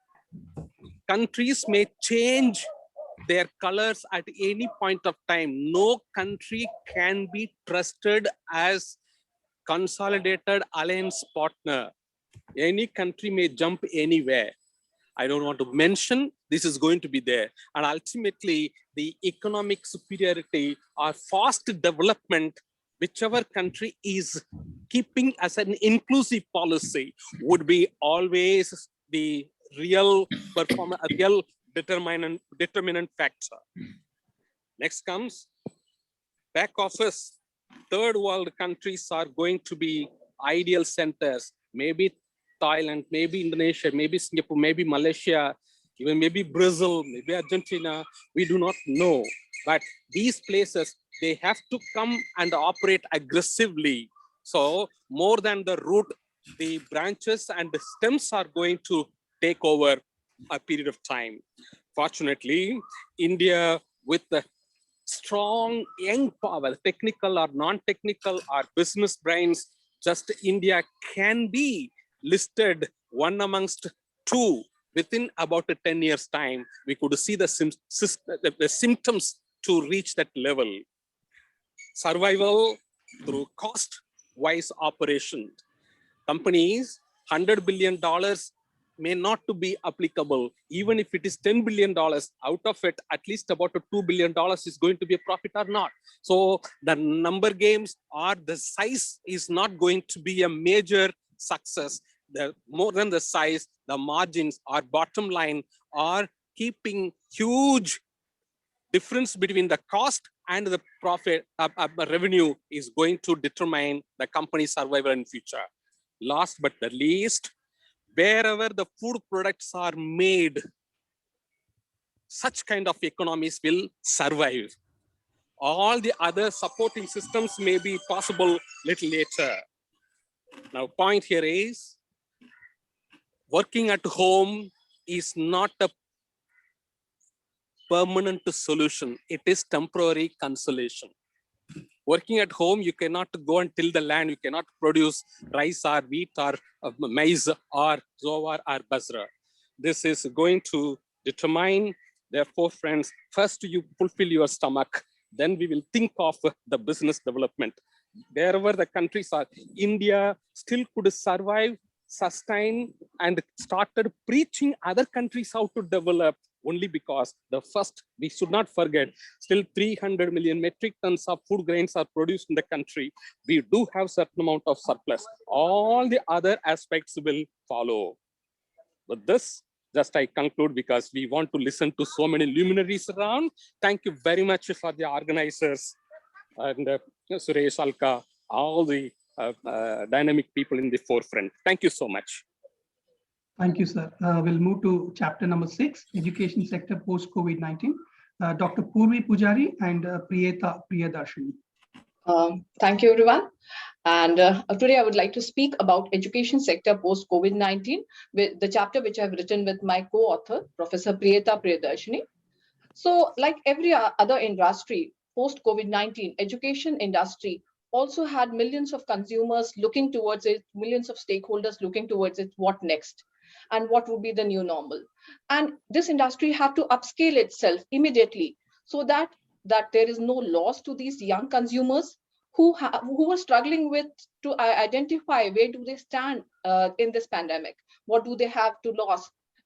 Countries may change their colors at any point of time. No country can be trusted as consolidated alliance partner. Any country may jump anywhere. I don't want to mention, this is going to be there. And ultimately, the economic superiority or fast development, whichever country is keeping as an inclusive policy, would be always the real performance, a real determinant factor. Next comes back office. Third world countries are going to be ideal centers, maybe Thailand, maybe Indonesia, maybe Singapore, maybe Malaysia, even maybe Brazil, maybe Argentina, we do not know. But these places, they have to come and operate aggressively. So more than the root, the branches and the stems are going to take over a period of time. Fortunately, India with the strong young power, technical or non-technical or business brains, just India can be listed one amongst two within about a 10 years time. We could see the symptoms to reach that level. Survival through cost-wise operation. Companies, $100 billion may not to be applicable. Even if it is $10 billion, out of it, at least about $2 billion is going to be a profit or not. So the number games or the size is not going to be a major success. The more than the size, the margins or bottom line are keeping huge difference between the cost and the profit revenue is going to determine the company's survival in future. Last but the least, wherever the food products are made, such kind of economies will survive. All the other supporting systems may be possible little later. Now, point here is, working at home is not a permanent solution. It is temporary consolation. Working at home, you cannot go and till the land. You cannot produce rice or wheat or maize or jowar or basra. This is going to determine, therefore, friends, first you fulfill your stomach, then we will think of the business development. Wherever the countries are, India still could survive, sustain, and started preaching other countries how to develop only because the first, we should not forget, still 300 million metric tons of food grains are produced in the country. We do have certain amount of surplus. All the other aspects will follow. With this, just I conclude because we want to listen to so many luminaries around. Thank you very much for the organizers and Suresh, Alka, all the dynamic people in the forefront. Thank you so much. Thank you, sir. We'll move to chapter number 6, education sector post-COVID-19. Dr. Purvi Pujari and Priyeta Priyadarshini. Thank you, everyone. And today I would like to speak about education sector post-COVID-19, with the chapter which I've written with my co-author, Professor Priyeta Priyadarshini. So like every other industry, post-COVID-19, education industry also had millions of consumers looking towards it, millions of stakeholders looking towards it, what next? And what would be the new normal? And this industry had to upscale itself immediately so that there is no loss to these young consumers who were struggling with to identify where do they stand in this pandemic? What do they have to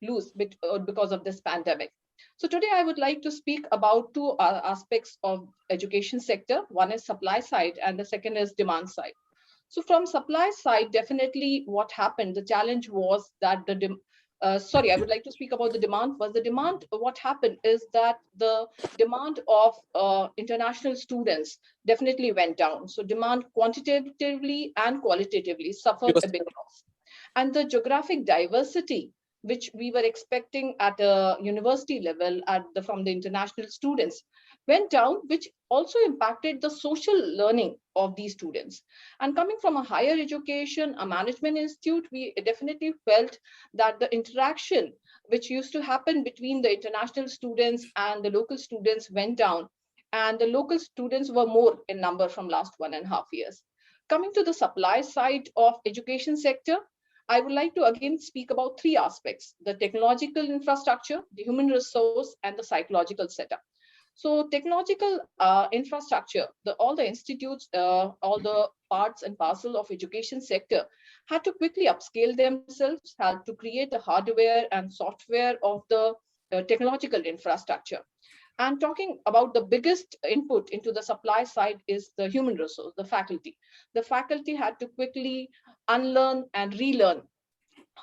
lose because of this pandemic? So today I would like to speak about two aspects of education sector. One is supply side and the second is demand side. So from supply side, definitely what happened, the challenge was that I would like to speak about the demand. What happened is that the demand of international students definitely went down. So demand quantitatively and qualitatively suffered a big loss. And the geographic diversity, which we were expecting at a university level from the international students, went down, which also impacted the social learning of these students. And coming from a higher education, a management institute, we definitely felt that the interaction which used to happen between the international students and the local students went down, and the local students were more in number from last 1.5 years. Coming to the supply side of education sector, I would like to again speak about three aspects: the technological infrastructure, the human resource, and the psychological setup. So technological infrastructure, all the institutes, all the parts and parcel of education sector had to quickly upscale themselves, had to create the hardware and software of the technological infrastructure. And talking about the biggest input into the supply side is the human resource, the faculty. The faculty had to quickly unlearn and relearn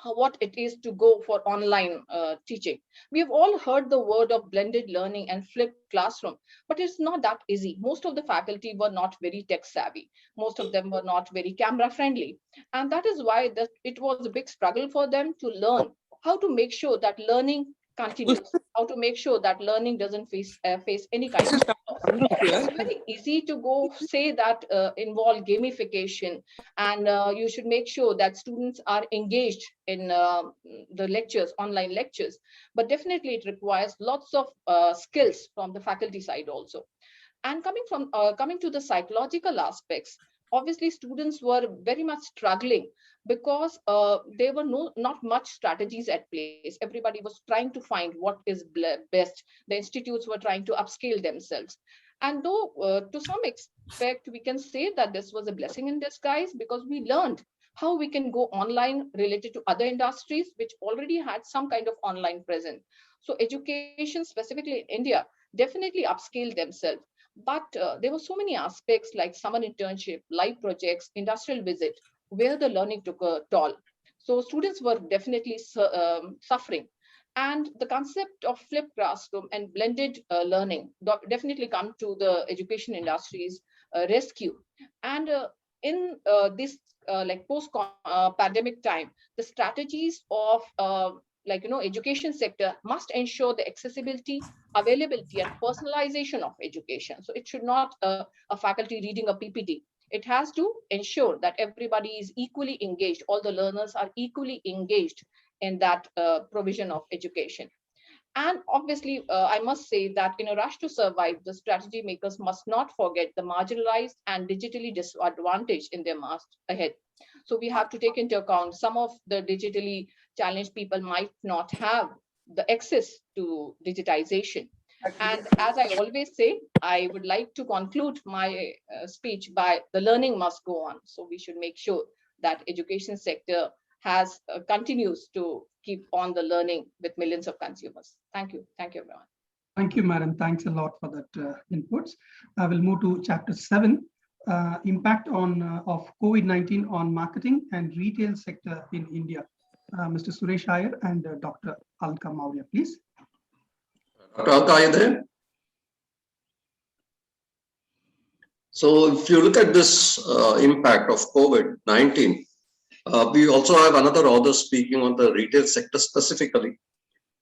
what it is to go for online teaching. We have all heard the word of blended learning and flipped classroom, but it's not that easy. Most of the faculty were not very tech savvy. Most of them were not very camera friendly. And that is why it was a big struggle for them to learn how to make sure that learning continues, how to make sure that learning doesn't face any kind of loss. It's very easy to go say that involve gamification, and you should make sure that students are engaged in the lectures, online lectures. But definitely it requires lots of skills from the faculty side also. And coming to the psychological aspects, obviously students were very much struggling because there were not much strategies at place. Everybody was trying to find what is best. The institutes were trying to upscale themselves. And though to some extent we can say that this was a blessing in disguise, because we learned how we can go online related to other industries which already had some kind of online presence. So education, specifically in India, definitely upscaled themselves. But there were so many aspects like summer internship, live projects, industrial visit, where the learning took a toll. So students were definitely suffering. And the concept of flipped classroom and blended learning definitely come to the education industry's rescue. And in this like post-pandemic time, the strategies of education sector must ensure the accessibility, availability, and personalization of education. So it should not a faculty reading a PPT. It has to ensure that everybody is equally engaged. All the learners are equally engaged in that provision of education. And obviously, I must say that in a rush to survive, the strategy makers must not forget the marginalized and digitally disadvantaged in their march ahead. So we have to take into account some of the digitally challenged people might not have the access to digitization. And as I always say, I would like to conclude my speech by the learning must go on. So we should make sure that education sector has continues to keep on the learning with millions of consumers. Thank you. Thank you, everyone. Thank you, madam. Thanks a lot for that inputs. I will move to chapter 7, impact of COVID-19 on marketing and retail sector in India. Mr. Suresh Iyer and Dr. Alka Maurya, please. Dr. Alka, are you there? So if you look at this impact of COVID-19, we also have another author speaking on the retail sector specifically.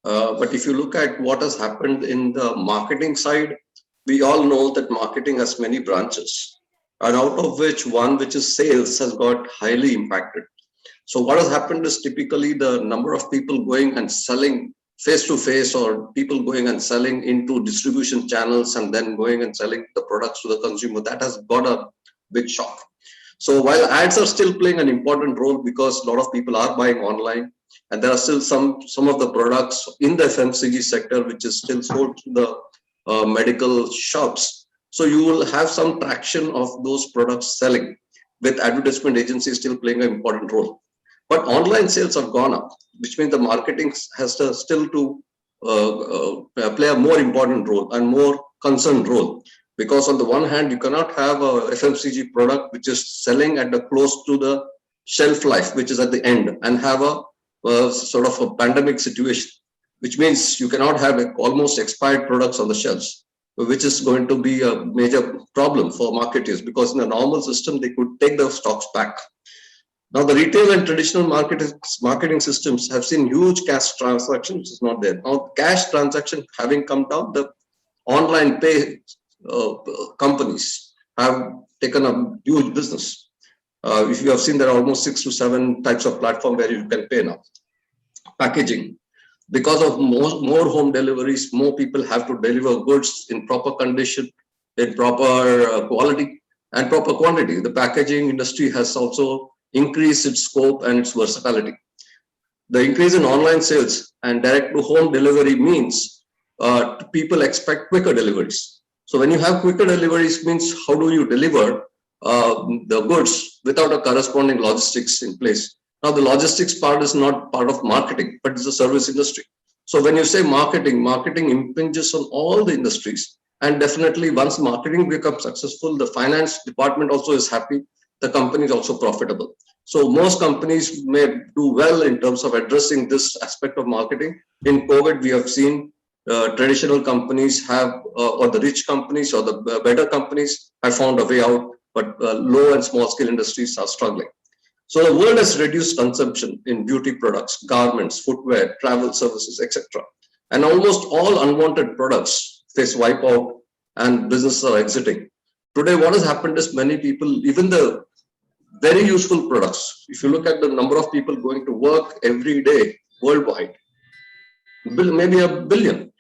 But if you look at what has happened in the marketing side, we all know that marketing has many branches, and out of which one, which is sales, has got highly impacted. So what has happened is typically the number of people going and selling face-to-face, or people going and selling into distribution channels and then going and selling the products to the consumer, that has got a big shock. So while ads are still playing an important role because a lot of people are buying online, and there are still some of the products in the FMCG sector which is still sold to the medical shops. So you will have some traction of those products selling, with advertisement agencies still playing an important role. But online sales have gone up, which means the marketing has to still to play a more important role and more concerned role. Because on the one hand, you cannot have a FMCG product which is selling at the close to the shelf life, which is at the end, and have a sort of a pandemic situation, which means you cannot have almost expired products on the shelves, which is going to be a major problem for marketers, because in a normal system, they could take the stocks back. Now, the retail and traditional marketing systems have seen huge cash transactions, which is not there. Now, cash transaction having come down, the online pay companies have taken a huge business. If you have seen, there are almost 6 to 7 types of platform where you can pay now. Packaging. Because of more home deliveries, more people have to deliver goods in proper condition, in proper quality and proper quantity. The packaging industry has also increased its scope and its versatility. The increase in online sales and direct to home delivery means people expect quicker deliveries. So when you have quicker deliveries, means how do you deliver the goods without a corresponding logistics in place? Now, the logistics part is not part of marketing, but it's a service industry. So when you say marketing, marketing impinges on all the industries. And definitely once marketing becomes successful, the finance department also is happy. The company is also profitable. So most companies may do well in terms of addressing this aspect of marketing. In COVID, we have seen traditional companies have, or the rich companies or the better companies have found a way out, but low and small scale industries are struggling. So the world has reduced consumption in beauty products, garments, footwear, travel services, etc. And almost all unwanted products face wipeout and businesses are exiting. Today, what has happened is many people, even the very useful products, if you look at the number of people going to work every day worldwide, maybe 1 billion.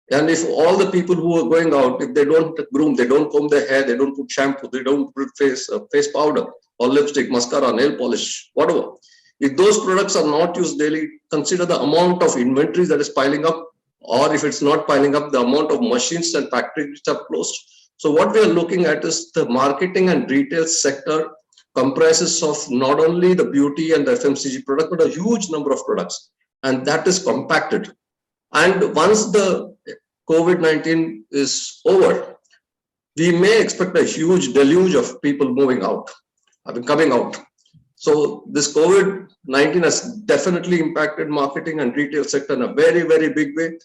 And if all the people who are going out, if they don't groom, they don't comb their hair, they don't put shampoo, they don't put face powder or lipstick, mascara, nail polish, whatever. If those products are not used daily, consider the amount of inventory that is piling up, or if it's not piling up, the amount of machines and factories which are closed. So what we are looking at is the marketing and retail sector comprises of not only the beauty and the FMCG product, but a huge number of products, and that is compacted. And once the COVID-19 is over, we may expect a huge deluge of people moving out, coming out. So this COVID-19 has definitely impacted marketing and retail sector in a very, very big way.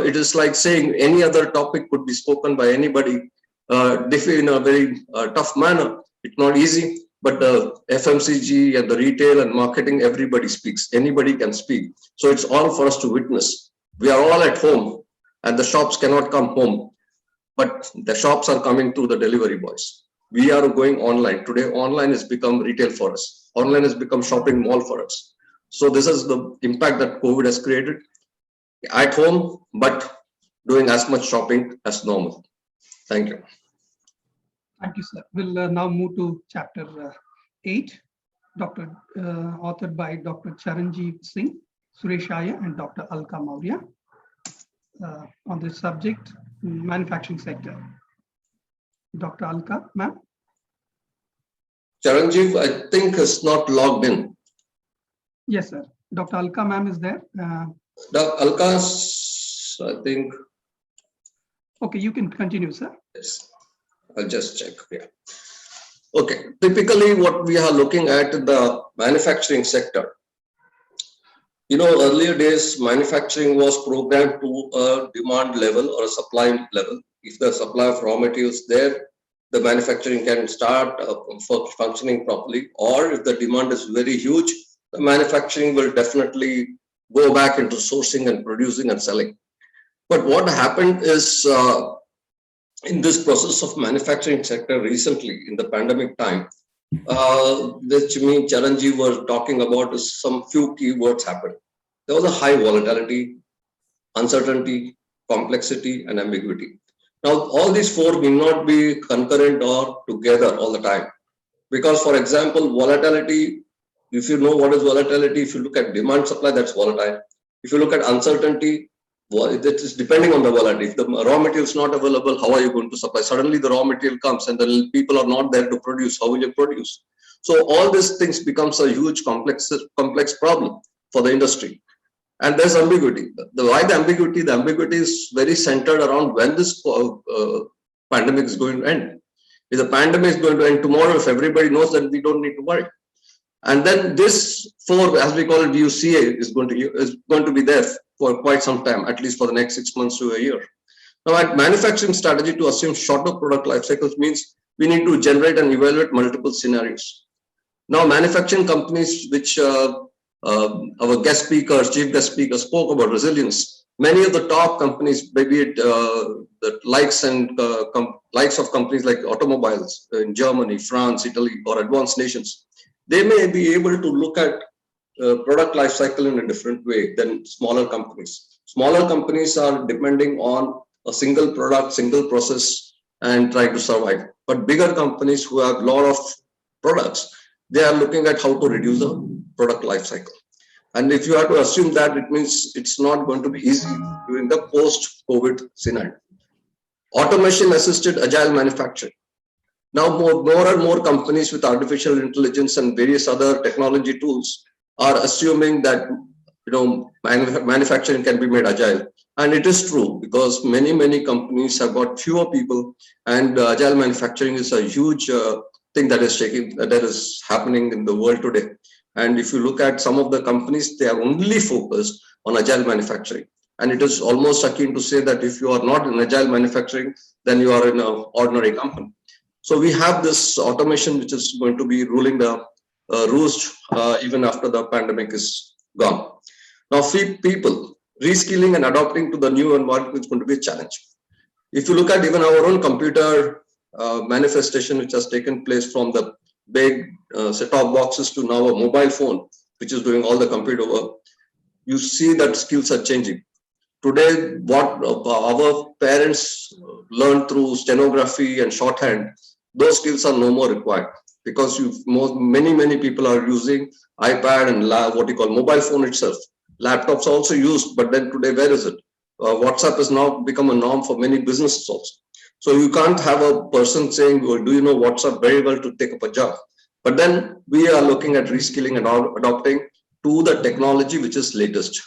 It is like saying any other topic could be spoken by anybody in a very tough manner. It's not easy, but the FMCG and the retail and marketing, everybody speaks. Anybody can speak. So it's all for us to witness. We are all at home and the shops cannot come home, but the shops are coming to the delivery boys. We are going online. Today, online has become retail for us. Online has become shopping mall for us. So this is the impact that COVID has created at home, but doing as much shopping as normal. Thank you. Thank you, sir. We'll now move to chapter 8, authored by Dr. Charanjeev Singh, Suresh Iyer, and Dr. Alka Maurya on the subject, manufacturing sector. Dr. Alka, ma'am. Charanjeev, I think, is not logged in. Yes, sir. Dr. Alka, ma'am, is there. Dr. Alka's, I think. Okay, you can continue, sir. Yes, I'll just check. Yeah. Okay, typically what we are looking at the manufacturing sector. You know, earlier days, manufacturing was programmed to a demand level or a supply level. If the supply of raw materials there, the manufacturing can start functioning properly. Or if the demand is very huge, the manufacturing will definitely go back into sourcing and producing and selling. But what happened is in this process of manufacturing sector recently in the pandemic time, which me and Charanjeev were talking about, is some few keywords happened. There was a high volatility, uncertainty, complexity, and ambiguity. Now, all these four may not be concurrent or together all the time. Because, for example, volatility, if you know what is volatility, if you look at demand supply, that's volatile. If you look at uncertainty, it is depending on the volatility. If the raw material is not available, how are you going to supply? Suddenly the raw material comes and the people are not there to produce. How will you produce? So all these things becomes a huge complex problem for the industry. And there's ambiguity. Why the ambiguity? The ambiguity is very centered around when this pandemic is going to end. If the pandemic is going to end tomorrow, if everybody knows, that we don't need to worry. And then this four, as we call it, VUCA, is going to be there for quite some time, at least for the next 6 months to a year. Now, at manufacturing strategy, to assume shorter product life cycles means we need to generate and evaluate multiple scenarios. Now, manufacturing companies, which our guest speaker, chief guest speaker, spoke about resilience. Many of the top companies, maybe the likes of companies like automobiles in Germany, France, Italy, or advanced nations, they may be able to look at product life cycle in a different way than smaller companies. Smaller companies are depending on a single product, single process, and try to survive. But bigger companies who have a lot of products, they are looking at how to reduce the product life cycle. And if you have to assume that, it means it's not going to be easy during the post-COVID scenario. Automation-assisted agile manufacturing. Now, more and more companies with artificial intelligence and various other technology tools are assuming that manufacturing can be made agile. And it is true, because many companies have got fewer people, and agile manufacturing is a huge thing that is happening in the world today. And if you look at some of the companies, they are only focused on agile manufacturing. And it is almost akin to say that if you are not in agile manufacturing, then you are in an ordinary company. So we have this automation which is going to be ruling the roost even after the pandemic is gone. Now, people reskilling and adapting to the new environment is going to be a challenge. If you look at even our own computer manifestation, which has taken place from the big set-top boxes to now a mobile phone, which is doing all the computer work, you see that skills are changing. Today, what our parents learned through stenography and shorthand, those skills are no more required, because many people are using iPad and what you call mobile phone itself. Laptops are also used, but then today, where is it? WhatsApp has now become a norm for many businesses also. So you can't have a person saying, well, do you know WhatsApp very well to take up a job? But then we are looking at reskilling and adopting to the technology which is latest.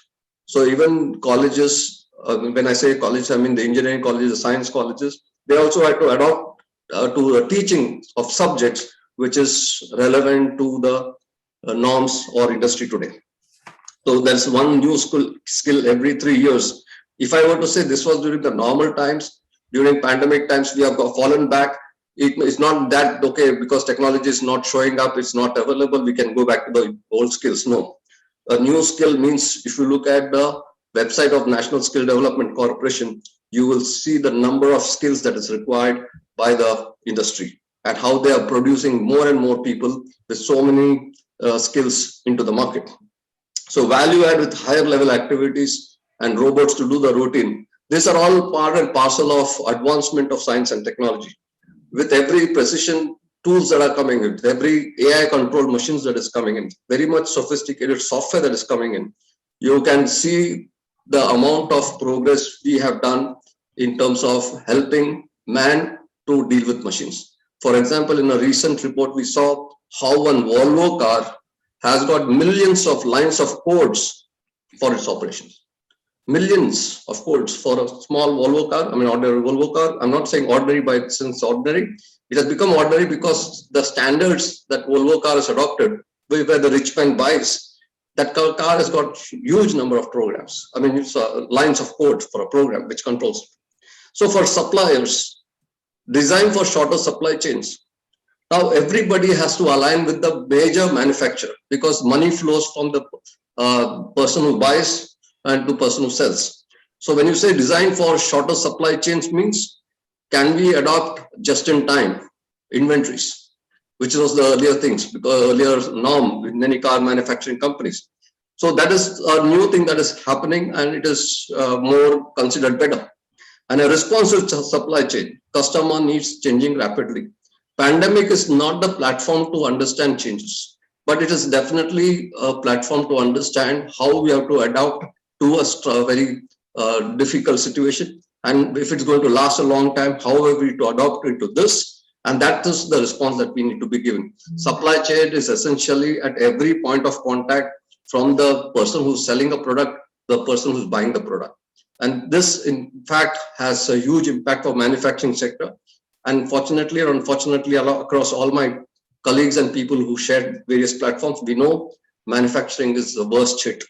So even colleges, when I say college, I mean the engineering colleges, the science colleges, they also have to adopt to the teaching of subjects which is relevant to the norms or industry today. So there's one new skill every 3 years. If I were to say this was during the normal times, during pandemic times, we have fallen back. It's not that, okay, because technology is not showing up, it's not available, we can go back to the old skills. No. A new skill means, if you look at the website of National Skill Development Corporation, you will see the number of skills that is required by the industry and how they are producing more and more people with so many skills into the market. So value add with higher level activities and robots to do the routine. These are all part and parcel of advancement of science and technology. With every precision tools that are coming in, every AI controlled machines that is coming in, very much sophisticated software that is coming in, you can see the amount of progress we have done in terms of helping man to deal with machines. For example, in a recent report, we saw how one Volvo car has got millions of lines of codes for its operations. Millions of codes for a small Volvo car, I mean ordinary Volvo car. I'm not saying ordinary by its sense ordinary. It has become ordinary because the standards that Volvo car has adopted, where the rich man buys, that car has got huge number of programs. I mean, it's lines of code for a program which controls it. So for suppliers, design for shorter supply chains. Now everybody has to align with the major manufacturer because money flows from the person who buys and to person who sells. So when you say design for shorter supply chains means, can we adopt just-in-time inventories, which was the earlier things, because earlier norm in many car manufacturing companies. So that is a new thing that is happening and it is more considered better. And a responsive supply chain, customer needs changing rapidly. Pandemic is not the platform to understand changes, but it is definitely a platform to understand how we have to adapt to a very difficult situation. And if it's going to last a long time, how are we to adopt into this? And that is the response that we need to be giving. Supply chain is essentially at every point of contact from the person who's selling a product, the person who's buying the product. And this, in fact, has a huge impact for manufacturing sector. And fortunately or unfortunately, across all my colleagues and people who shared various platforms, we know manufacturing is the worst hit.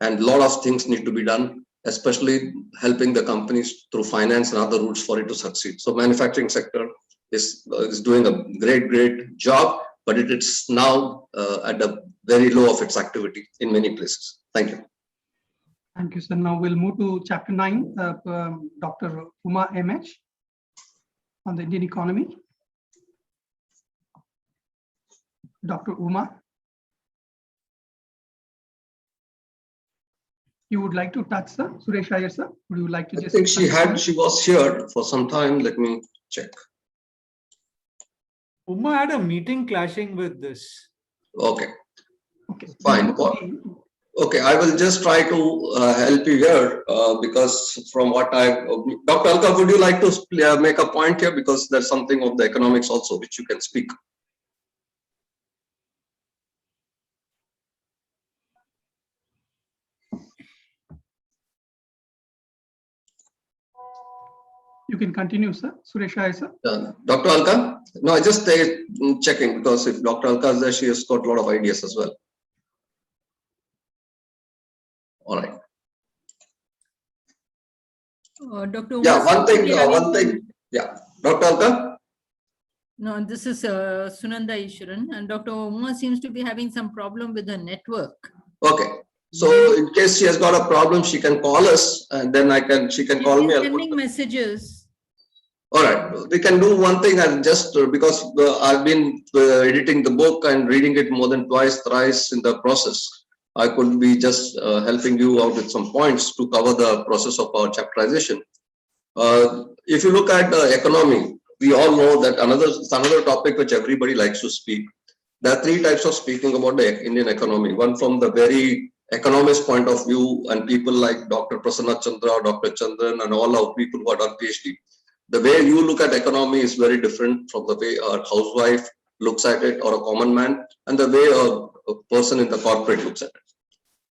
And a lot of things need to be done, especially helping the companies through finance and other routes for it to succeed. So manufacturing sector is doing a great job, but it's now at the very low of its activity in many places. Thank you. Thank you, sir. Now we'll move to chapter 9, Dr. Uma MH on the Indian economy. Dr. Uma. You would like to touch, sir? Suresh Iyer, sir, would you like to just? I think she was here for some time. Let me check. Uma had a meeting clashing with this. Okay. Fine. Okay, I will just try to help you here because from what Dr. Alka, would you like to make a point here, because there's something of the economics also which you can speak. You can continue, sir. Suresha, sir. Dr. Alka? No, I just checking because if Dr. Alka is there, she has got a lot of ideas as well. All right. Dr. Yeah, Uma seems to be having one thing. Yeah, Dr. Alka? No, this is Sunanda Ishwaran, and Dr. Uma seems to be having some problem with her network. Okay. So in case she has got a problem, she can call us and then she can call me. Sending messages. All right, we can do one thing, and just because I've been editing the book and reading it more than twice, thrice in the process, I could be just helping you out with some points to cover the process of our chapterization. If you look at the economy, we all know that another topic which everybody likes to speak. There are three types of speaking about the Indian economy. One from the very economist point of view, and people like Dr. Prasanna Chandra, Dr. Chandran, and all our people who are done PhD. The way you look at economy is very different from the way a housewife looks at it, or a common man, and the way a person in the corporate looks at it.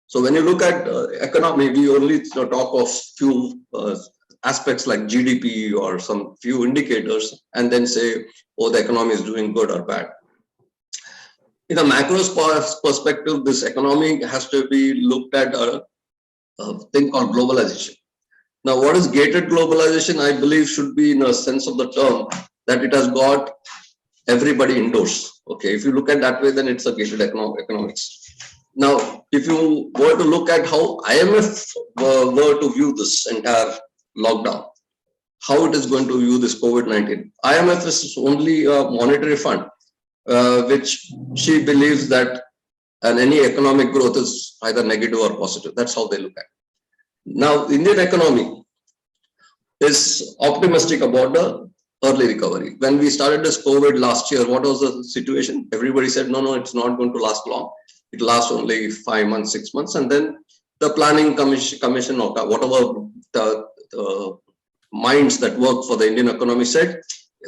So when you look at economy, we only talk of few aspects like GDP or some few indicators, and then say, oh, the economy is doing good or bad. In a macro perspective, this economy has to be looked at a thing called globalization. Now, what is gated globalization? I believe should be in a sense of the term that it has got everybody indoors. Okay, if you look at that way, then it's a gated economics. Now, if you were to look at how IMF were to view this entire lockdown, how it is going to view this COVID-19. IMF is only a monetary fund, which she believes that any economic growth is either negative or positive. That's how they look at it. Now, Indian economy is optimistic about the early recovery. When we started this COVID last year, what was the situation? Everybody said, no, it's not going to last long. It lasts only 5 months, 6 months. And then the planning commission or whatever the minds that work for the Indian economy said,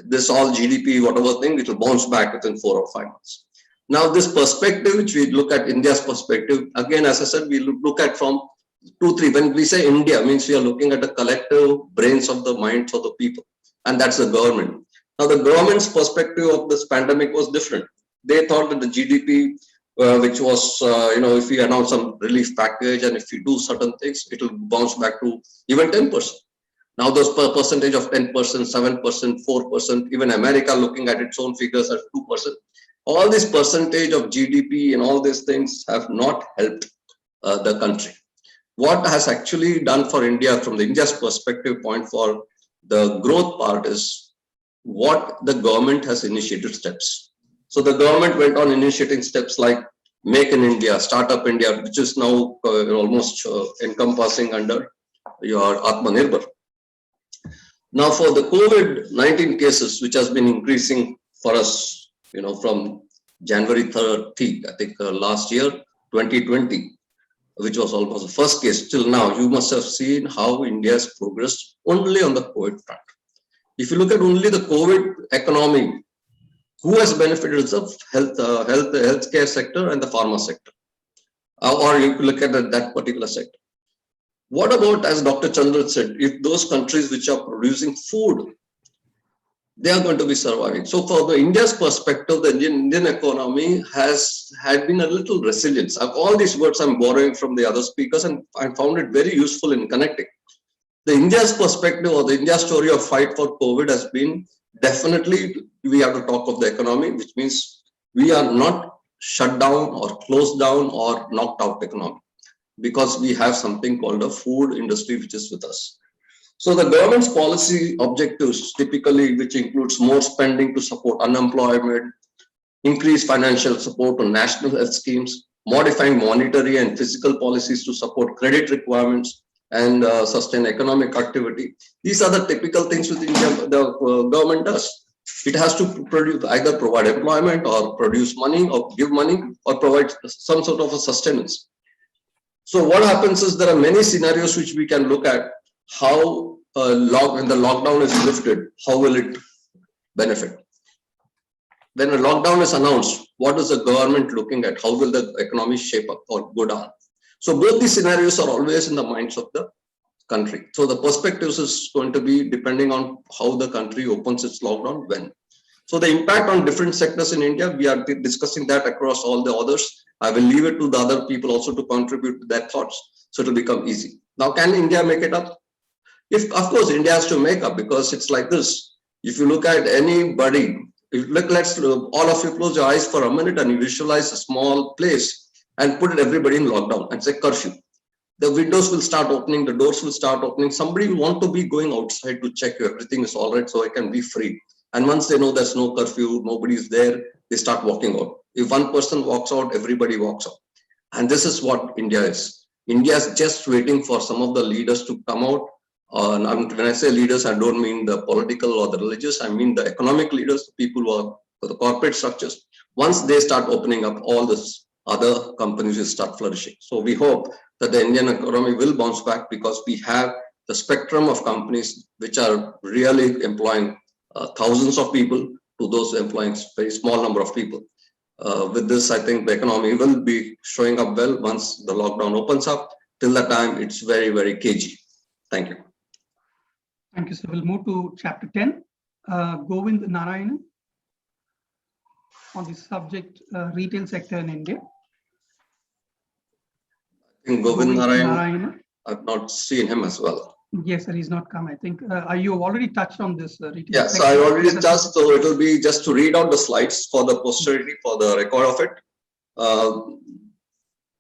this all GDP, whatever thing, it will bounce back within 4 or 5 months. Now, this perspective, which we look at India's perspective, again, as I said, we look at from 2, 3. When we say India, means we are looking at the collective brains of the minds of the people, and that's the government. Now, the government's perspective of this pandemic was different. They thought that the GDP, which was, if we announce some relief package and if we do certain things, it will bounce back to even 10%. Now, those percentage of 10%, 7%, 4%, even America looking at its own figures at 2%. All this percentage of GDP and all these things have not helped the country. What has actually done for India from the India's perspective point for the growth part is what the government has initiated steps. So the government went on initiating steps like Make in India, Startup India, which is now almost encompassing under your Atmanirbhar. Now for the COVID-19 cases, which has been increasing for us, from January 30, I think last year, 2020, which was almost the first case till now, you must have seen how India has progressed only on the COVID front. If you look at only the COVID economy, who has benefited is the healthcare sector and the pharma sector, or you could look at that particular sector. What about, as Dr. Chandra said, if those countries which are producing food, they are going to be surviving. So for the India's perspective, the Indian economy has had been a little resilient. All these words I'm borrowing from the other speakers, and I found it very useful in connecting. The India's perspective or the India story of fight for COVID has been definitely, we have to talk of the economy, which means we are not shut down or closed down or knocked out economy, because we have something called a food industry which is with us. So the government's policy objectives typically, which includes more spending to support unemployment, increase financial support on national health schemes, modifying monetary and fiscal policies to support credit requirements and sustain economic activity. These are the typical things within the government does. It has to either provide employment or produce money or give money or provide some sort of a sustenance. So what happens is there are many scenarios which we can look at how when the lockdown is lifted, how will it benefit? When a lockdown is announced, what is the government looking at? How will the economy shape up or go down? So both these scenarios are always in the minds of the country. So the perspectives is going to be depending on how the country opens its lockdown when. So the impact on different sectors in India, we are discussing that across all the others. I will leave it to the other people also to contribute to their thoughts. So it will become easy. Now, can India make it up? If, of course, India has to make up, because it's like this. If you look at anybody, let's all of you close your eyes for a minute and you visualize a small place and put everybody in lockdown and say curfew. The windows will start opening, the doors will start opening. Somebody will want to be going outside to check if everything is all right so I can be free. And once they know there's no curfew, nobody is there, they start walking out. If one person walks out, everybody walks out. And this is what India is. India is just waiting for some of the leaders to come out. When I say leaders, I don't mean the political or the religious, I mean the economic leaders, the people who are the corporate structures. Once they start opening up, all this other companies will start flourishing. So we hope that the Indian economy will bounce back, because we have the spectrum of companies which are really employing thousands of people to those employing very small number of people. With this, I think the economy will be showing up well once the lockdown opens up. Till that time, it's very, very cagey. Thank you. Thank you. So we'll move to chapter 10, Govind Narayanan, on the subject retail sector in India. I think Govind Narayanan, I've not seen him as well. Yes, sir, he's not come. I think you have already touched on this retail Yeah, sector. so I already touched, so it will be just to read out the slides for the posterity, for the record of it.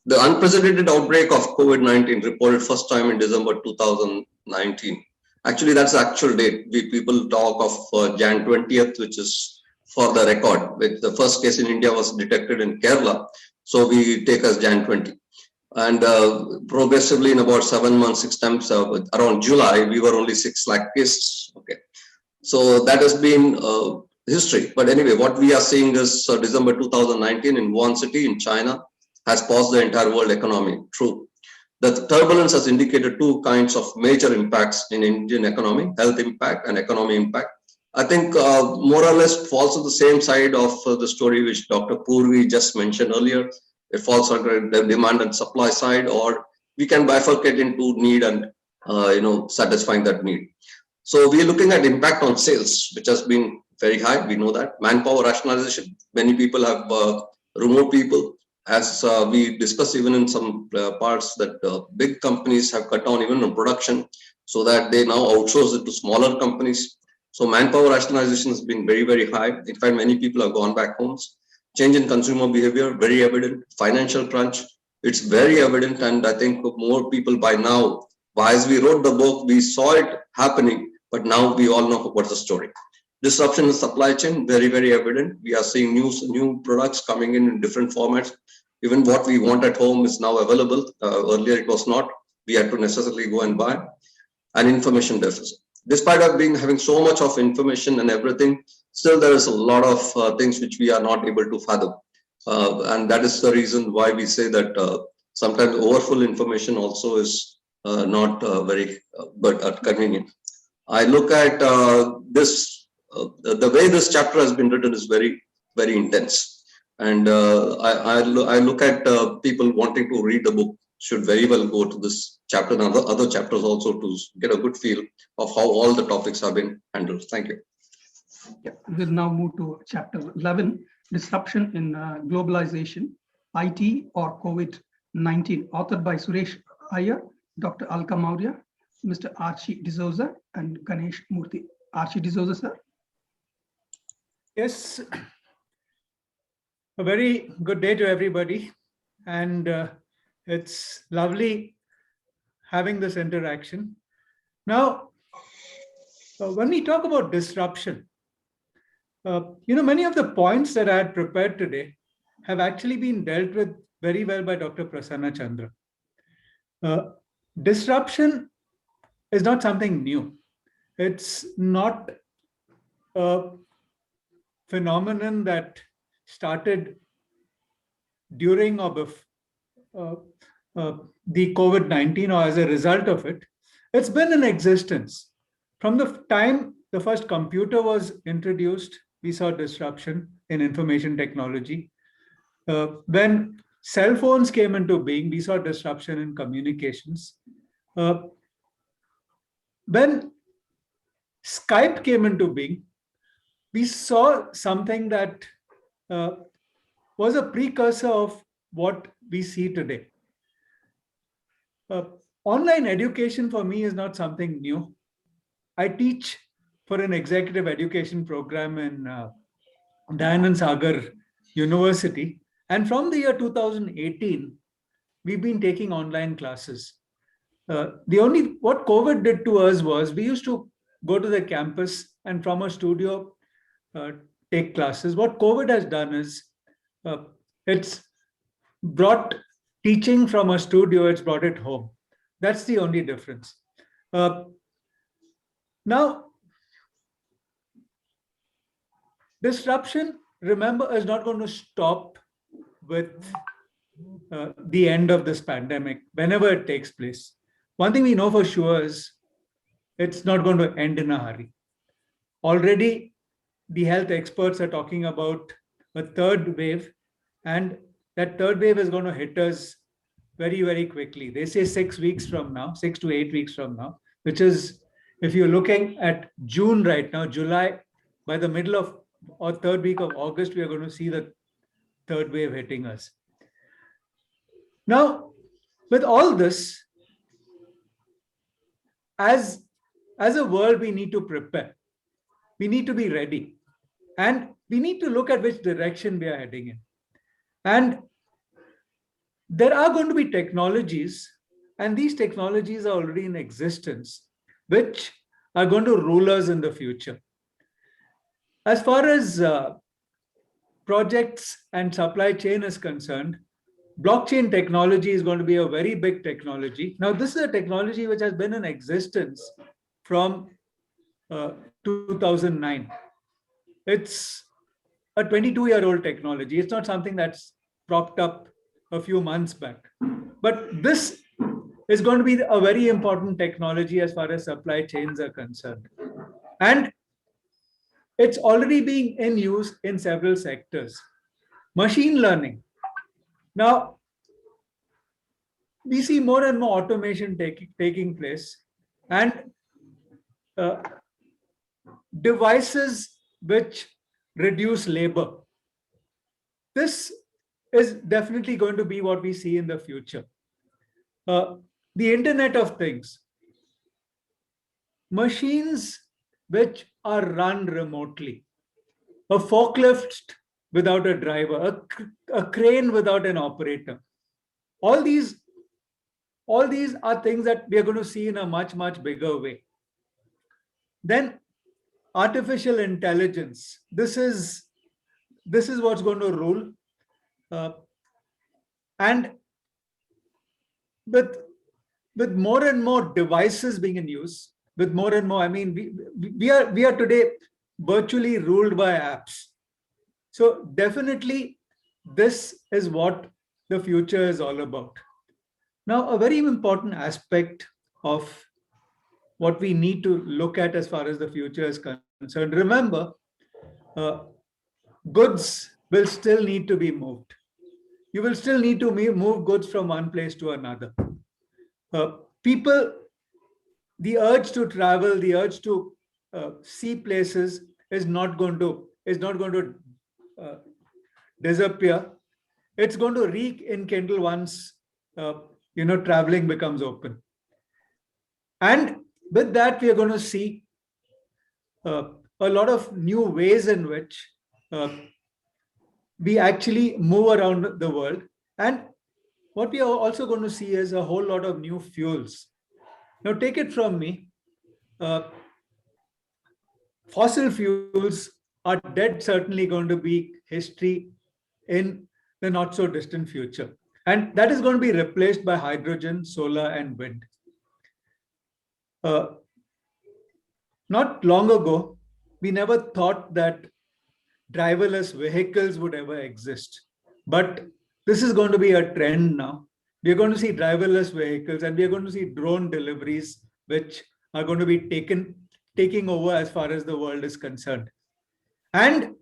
The unprecedented outbreak of COVID-19 reported first time in December 2019. Actually, that's the actual date. People talk of Jan 20th, which is for the record. The first case in India was detected in Kerala. So we take as Jan 20. And progressively in about 7 months, 6 times, around July, we were only 6 lakh cases. Okay. So that has been history. But anyway, what we are seeing is December 2019 in Wuhan city in China has paused the entire world economy. True. The turbulence has indicated two kinds of major impacts in Indian economy: health impact and economy impact. I think more or less falls on the same side of the story which Dr. Purvi just mentioned earlier. It falls on the demand and supply side, or we can bifurcate into need and satisfying that need. So we are looking at impact on sales, which has been very high. We know that. Manpower rationalization. Many people have remote people. As we discussed even in some parts, that big companies have cut down even on production, so that they now outsource it to smaller companies. So manpower rationalization has been very, very high. In fact, many people have gone back homes. Change in consumer behavior, very evident. Financial crunch, it's very evident. And I think more people by now, as we wrote the book, we saw it happening, but now we all know what's the story. Disruption in supply chain, very, very evident. We are seeing new products coming in different formats. Even what we want at home is now available. Earlier it was not. We had to necessarily go and buy. And information deficit. Despite having so much of information and everything, still there is a lot of things which we are not able to fathom. And that is the reason why we say that sometimes overfull information also is not very convenient. I look at this, the way this chapter has been written is very, very intense. And I look at people wanting to read the book should very well go to this chapter and other chapters also to get a good feel of how all the topics have been handled. Thank you. Yeah, we'll now move to chapter 11, disruption in globalization, IT or COVID-19, authored by Suresh Iyer, Dr. Alka Maurya, Mr. Archie D'Souza, and Ganesh Murthy. Archie D'Souza, sir. Yes, a very good day to everybody. And it's lovely having this interaction. Now, when we talk about disruption, many of the points that I had prepared today have actually been dealt with very well by Dr. Prasanna Chandra. Disruption is not something new. It's not a phenomenon that started during or before the COVID-19 or as a result of it. It's been in existence. From the time the first computer was introduced, we saw disruption in information technology. When cell phones came into being, we saw disruption in communications. when Skype came into being, we saw something that was a precursor of what we see today. Online education for me is not something new. I teach for an executive education program in Dayanand Sagar University. And from the year 2018, we've been taking online classes. What COVID did to us was we used to go to the campus and from a studio take classes. What COVID has done is it's brought teaching from a studio, it's brought it home. That's the only difference. Now, disruption, remember, is not going to stop with the end of this pandemic, whenever it takes place. One thing we know for sure is it's not going to end in a hurry. Already, the health experts are talking about a third wave, and that third wave is going to hit us very, very quickly. They say 6 weeks from now, 6 to 8 weeks from now, which is, if you're looking at June right now, July, by the middle of or third week of August, we are going to see the third wave hitting us. Now, with all this, as a world, we need to prepare. We need to be ready. And we need to look at which direction we are heading in. And there are going to be technologies, and these technologies are already in existence, which are going to rule us in the future. As far as projects and supply chain is concerned, blockchain technology is going to be a very big technology. Now, this is a technology which has been in existence from 2009. It's a 22-year-old technology. It's not something that's propped up a few months back. But this is going to be a very important technology as far as supply chains are concerned. And it's already being in use in several sectors. Machine learning. Now, we see more and more automation taking place, and devices which reduce labor. This is definitely going to be what we see in the future. The Internet of Things. Machines which are run remotely. A forklift without a driver, a crane without an operator. All these are things that we are going to see in a much, much bigger way. Then artificial intelligence. This is what's going to rule. And with more and more devices being in use, with more and more, I mean, we are today virtually ruled by apps. So definitely, this is what the future is all about. Now, a very important aspect of what we need to look at as far as the future is concerned, remember, goods will still need to be moved. You will still need to move goods from one place to another. People, the urge to travel, the urge to see places is not going to disappear. It's going to rekindle once traveling becomes open. And with that, we are going to see a lot of new ways in which we actually move around the world. And what we are also going to see is a whole lot of new fuels. Now, take it from me, fossil fuels are dead certainly going to be history in the not so distant future. And that is going to be replaced by hydrogen, solar, and wind. Not long ago, we never thought that driverless vehicles would ever exist. But this is going to be a trend now. We're going to see driverless vehicles, and we're going to see drone deliveries, which are going to be taking over as far as the world is concerned. And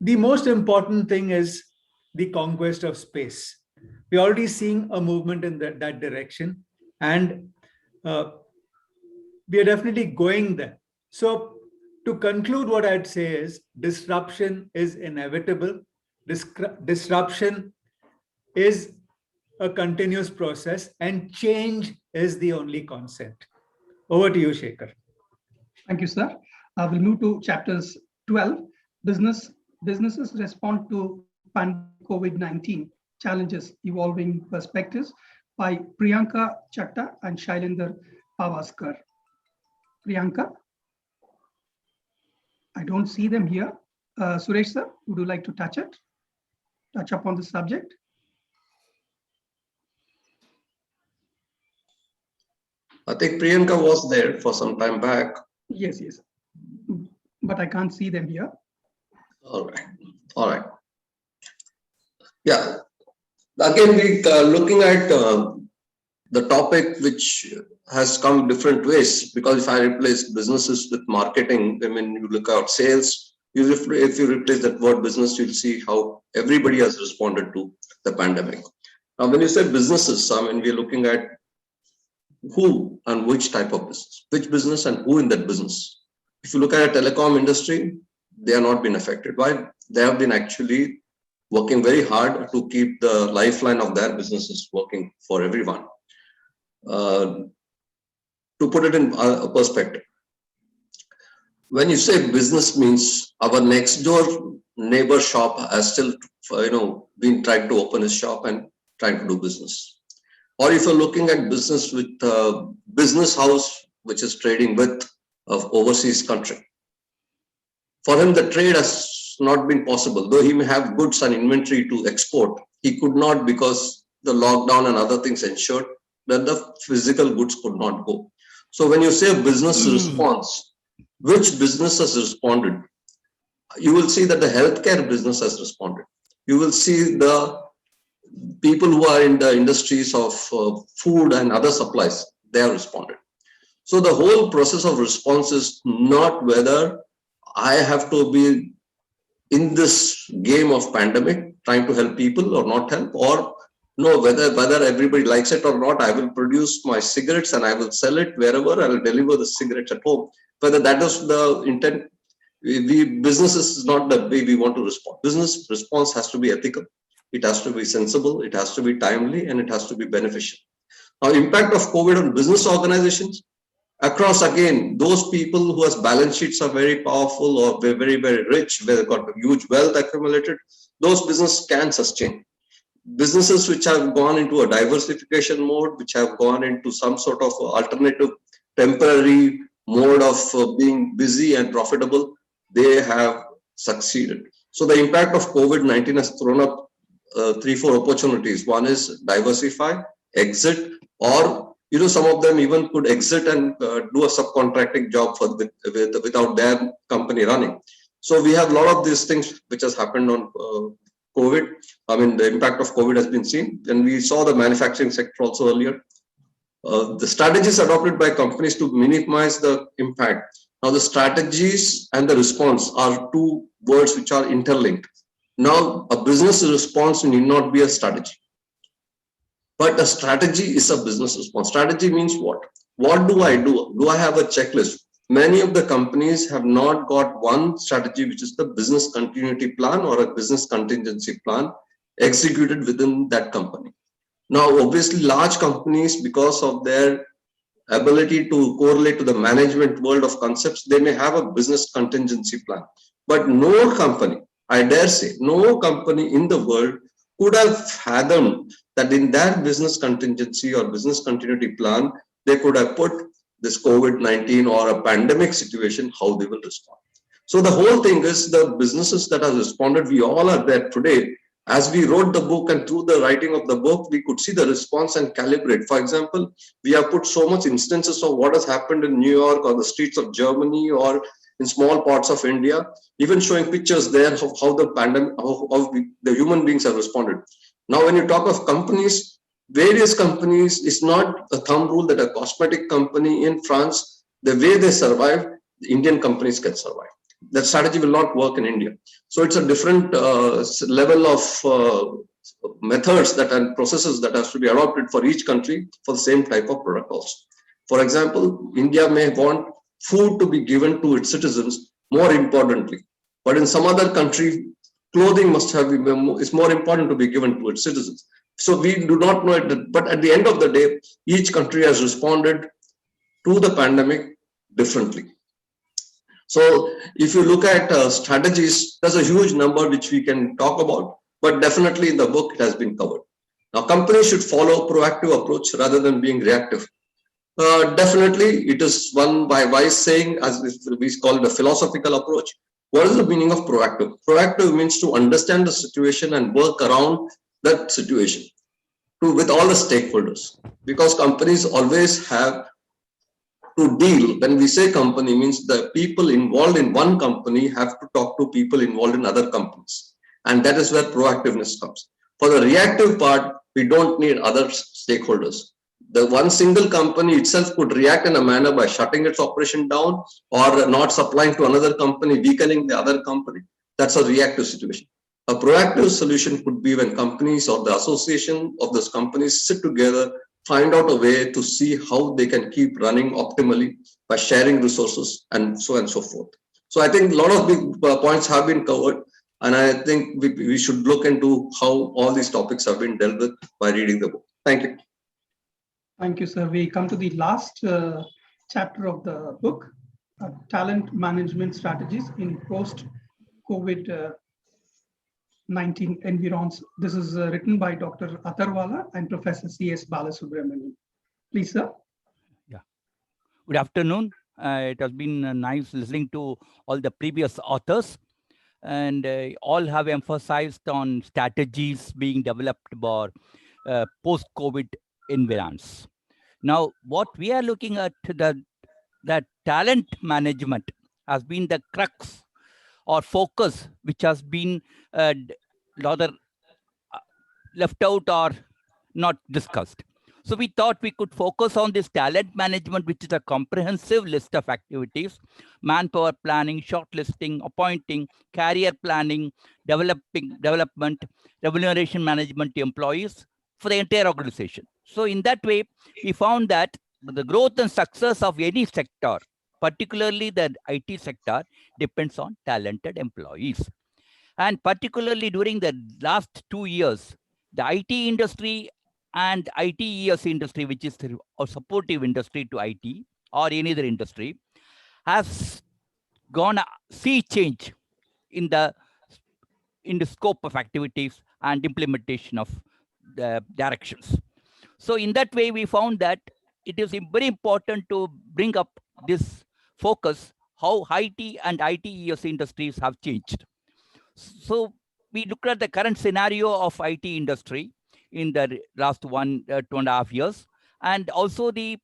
the most important thing is the conquest of space. We're already seeing a movement in that direction. And we are definitely going there. So to conclude, what I'd say is disruption is inevitable. Disruption is a continuous process, and change is the only constant. Over to you, Shekhar. Thank you, sir. We'll move to chapters 12, businesses respond to COVID-19 challenges, evolving perspectives, by Priyanka Chatta and Shailendra Pavaskar. Priyanka? I don't see them here. Suresh sir, would you like to touch upon the subject? I think Priyanka was there for some time back. Yes, but I can't see them here. All right. Yeah. Again, we looking at the topic which has come different ways, because if I replace businesses with marketing, I mean, you look at sales, if you replace that word business, you'll see how everybody has responded to the pandemic. Now, when you say businesses, I mean, we're looking at who and which type of business, which business and who in that business. If you look at a telecom industry, they are not been affected. Why? They have been actually working very hard to keep the lifeline of their businesses working for everyone. To put it in perspective, when you say business means our next door neighbor shop has still, been trying to open his shop and trying to do business. Or if you're looking at business with business house, which is trading with overseas country. For him, the trade has not been possible. Though he may have goods and inventory to export, he could not, because the lockdown and other things ensured that the physical goods could not go. So when you say a business response, which business has responded? You will see that the healthcare business has responded. You will see the people who are in the industries of food and other supplies, they have responded. So the whole process of response is not whether I have to be in this game of pandemic trying to help people or not help, or no, whether everybody likes it or not, I will produce my cigarettes and I will sell it wherever, I will deliver the cigarettes at home. Whether that is the intent, businesses is not the way we want to respond. Business response has to be ethical, it has to be sensible, it has to be timely, and it has to be beneficial. Now, impact of COVID on business organizations, across, again, those people who has balance sheets are very powerful or very, very rich, where they've got huge wealth accumulated, those businesses can sustain. Businesses which have gone into a diversification mode, which have gone into some sort of alternative temporary mode of being busy and profitable, they have succeeded. So the impact of COVID-19 has thrown up 3-4 opportunities. One is diversify, exit, or some of them even could exit and do a subcontracting job without their company running. So we have a lot of these things which has happened on COVID. I mean, the impact of COVID has been seen, and we saw the manufacturing sector also earlier. The strategies adopted by companies to minimize the impact. Now, the strategies and the response are two words which are interlinked. Now, a business response need not be a strategy, but a strategy is a business response. Strategy means what? What do I do? Do I have a checklist? Many of the companies have not got one strategy, which is the business continuity plan or a business contingency plan executed within that company. Now, obviously, large companies, because of their ability to correlate to the management world of concepts, they may have a business contingency plan. But no company, I dare say, no company in the world could have fathomed that in that business contingency or business continuity plan, they could have put this COVID-19 or a pandemic situation, how they will respond. So the whole thing is the businesses that have responded, we all are there today. As we wrote the book and through the writing of the book, we could see the response and calibrate. For example, we have put so much instances of what has happened in New York or the streets of Germany or in small parts of India, even showing pictures there of how the pandemic, how the human beings have responded. Now, when you talk of companies, various companies, it's not a thumb rule that a cosmetic company in France, the way they survive, the Indian companies can survive. That strategy will not work in India. So it's a different level of methods and processes that has to be adopted for each country for the same type of product also. For example, India may want food to be given to its citizens more importantly, but in some other country, clothing is more important to be given to its citizens. So we do not know it, but at the end of the day, each country has responded to the pandemic differently. So if you look at strategies, there's a huge number which we can talk about, but definitely in the book it has been covered. Now, companies should follow proactive approach rather than being reactive. Definitely, it is one by wise saying, as we call it a philosophical approach. What is the meaning of proactive? Proactive means to understand the situation and work around that situation with all the stakeholders, because companies always have to deal. When we say company, means the people involved in one company have to talk to people involved in other companies, and that is where proactiveness comes. For the reactive part, we don't need other stakeholders. The one single company itself could react in a manner by shutting its operation down or not supplying to another company, weakening the other company. That's a reactive situation. A proactive solution could be when companies or the association of those companies sit together, find out a way to see how they can keep running optimally by sharing resources and so on and so forth. So I think a lot of big points have been covered, and I think we should look into how all these topics have been dealt with by reading the book. Thank you. Thank you, sir. We come to the last chapter of the book, Talent Management Strategies in Post-COVID-19 Environs. This is written by Dr. Atharwala and Professor C.S. Balasubramanian. Please, sir. Yeah. Good afternoon. It has been nice listening to all the previous authors, and all have emphasized on strategies being developed for post-COVID environs. Now, what we are looking at, that talent management has been the crux or focus, which has been rather left out or not discussed. So we thought we could focus on this talent management, which is a comprehensive list of activities: manpower planning, shortlisting, appointing, career planning, development, remuneration management to employees for the entire organization. So in that way, we found that the growth and success of any sector, particularly the IT sector, depends on talented employees. And particularly during the last 2 years, the IT industry and ITES industry, which is a supportive industry to IT or any other industry, has gone sea change in the scope of activities and implementation of the directions. So in that way, we found that it is very important to bring up this focus, how IT and ITES industries have changed. So we looked at the current scenario of IT industry in the last 2.5 years, and also the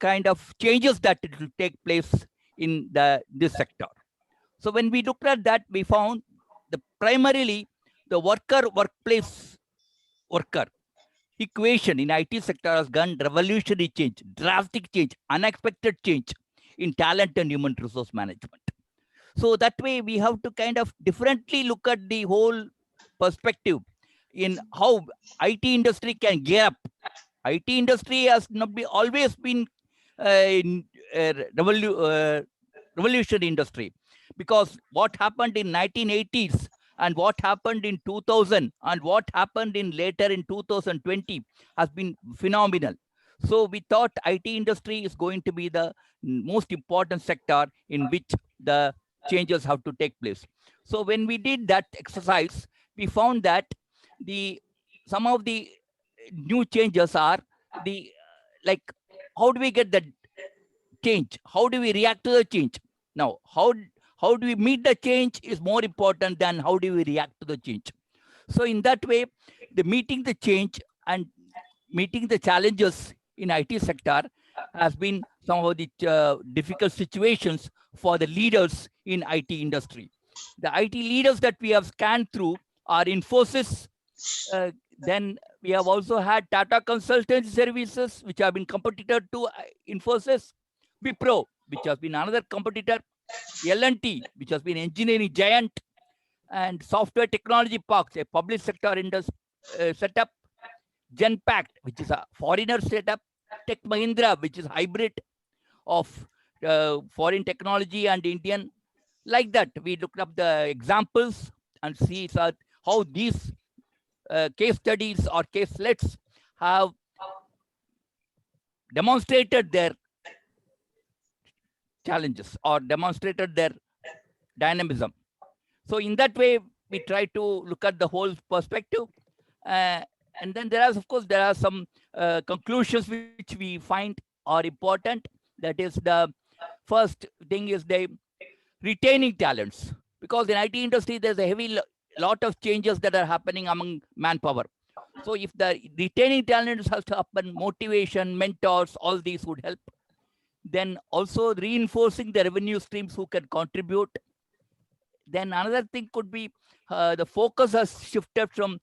kind of changes that it will take place in this sector. So when we looked at that, we found primarily the workplace worker equation in IT sector has gone revolutionary change, drastic change, unexpected change in talent and human resource management. So that way we have to kind of differently look at the whole perspective in how IT industry can gear up. IT industry has not always been revolutionary industry, because what happened in 1980s and what happened in 2000 and what happened later in 2020 has been phenomenal. So we thought IT industry is going to be the most important sector in which the changes have to take place. So when we did that exercise, we found that some of the new changes are how do we get the change? How do we react to the change? Now, how do we meet the change is more important than how do we react to the change. So in that way, the meeting the change and meeting the challenges in IT sector has been some of the difficult situations for the leaders in IT industry. The IT leaders that we have scanned through are Infosys. Then we have also had Tata Consultancy Services, which have been competitor to Infosys, Wipro, which has been another competitor, L&T, which has been engineering giant, and Software Technology Parks, a public sector industry setup, Genpact, which is a foreigner setup, Tech Mahindra, which is hybrid of foreign technology and Indian. Like that, we looked up the examples and see how these case studies or caselets have demonstrated their challenges or demonstrated their dynamism. So in that way, we try to look at the whole perspective. And then of course, there are some conclusions which we find are important. That is, the first thing is the retaining talents, because in IT industry, there's a heavy lot of changes that are happening among manpower. So if the retaining talents has to happen, motivation, mentors, all these would help. Then also reinforcing the revenue streams who can contribute. Then another thing could be the focus has shifted from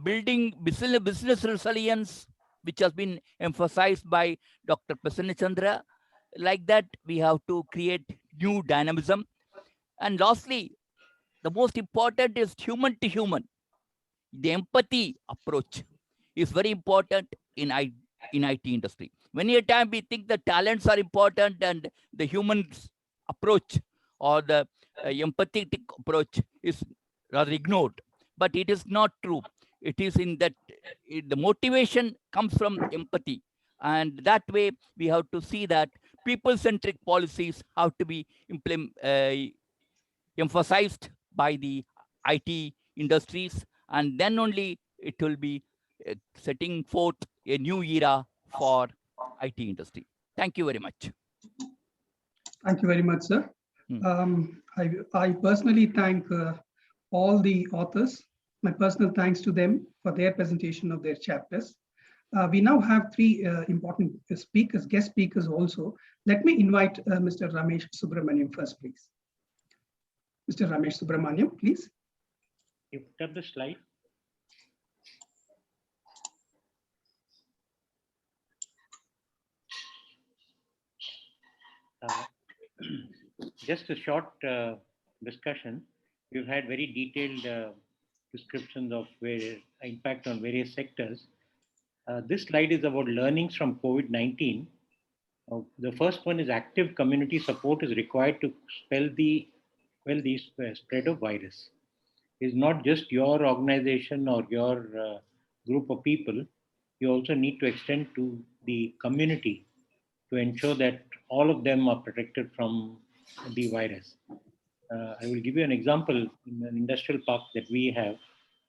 building business resilience, which has been emphasized by Dr. Prasanna Chandra. Like that, we have to create new dynamism. And lastly, the most important is human to human. The empathy approach is very important in IT industry. Many a time we think the talents are important and the human approach or the empathetic approach is rather ignored, but it is not true. It is in that the motivation comes from empathy, and that way we have to see that people-centric policies have to be emphasized by the IT industries, and then only it will be setting forth a new era for IT industry. Thank you very much. Thank you very much, sir. I personally thank all the authors. My personal thanks to them for their presentation of their chapters. We now have three important speakers, guest speakers also. Let me invite Mr. Ramesh Subramaniam first, please. Mr. Ramesh Subramaniam, please. You put up the slide. Just a short discussion. We've had very detailed descriptions of impact on various sectors. This slide is about learnings from COVID-19. The first one is active community support is required to quell the spread of virus. It's not just your organization or your group of people. You also need to extend to the community to ensure that all of them are protected from the virus. I will give you an example. In an industrial park that we have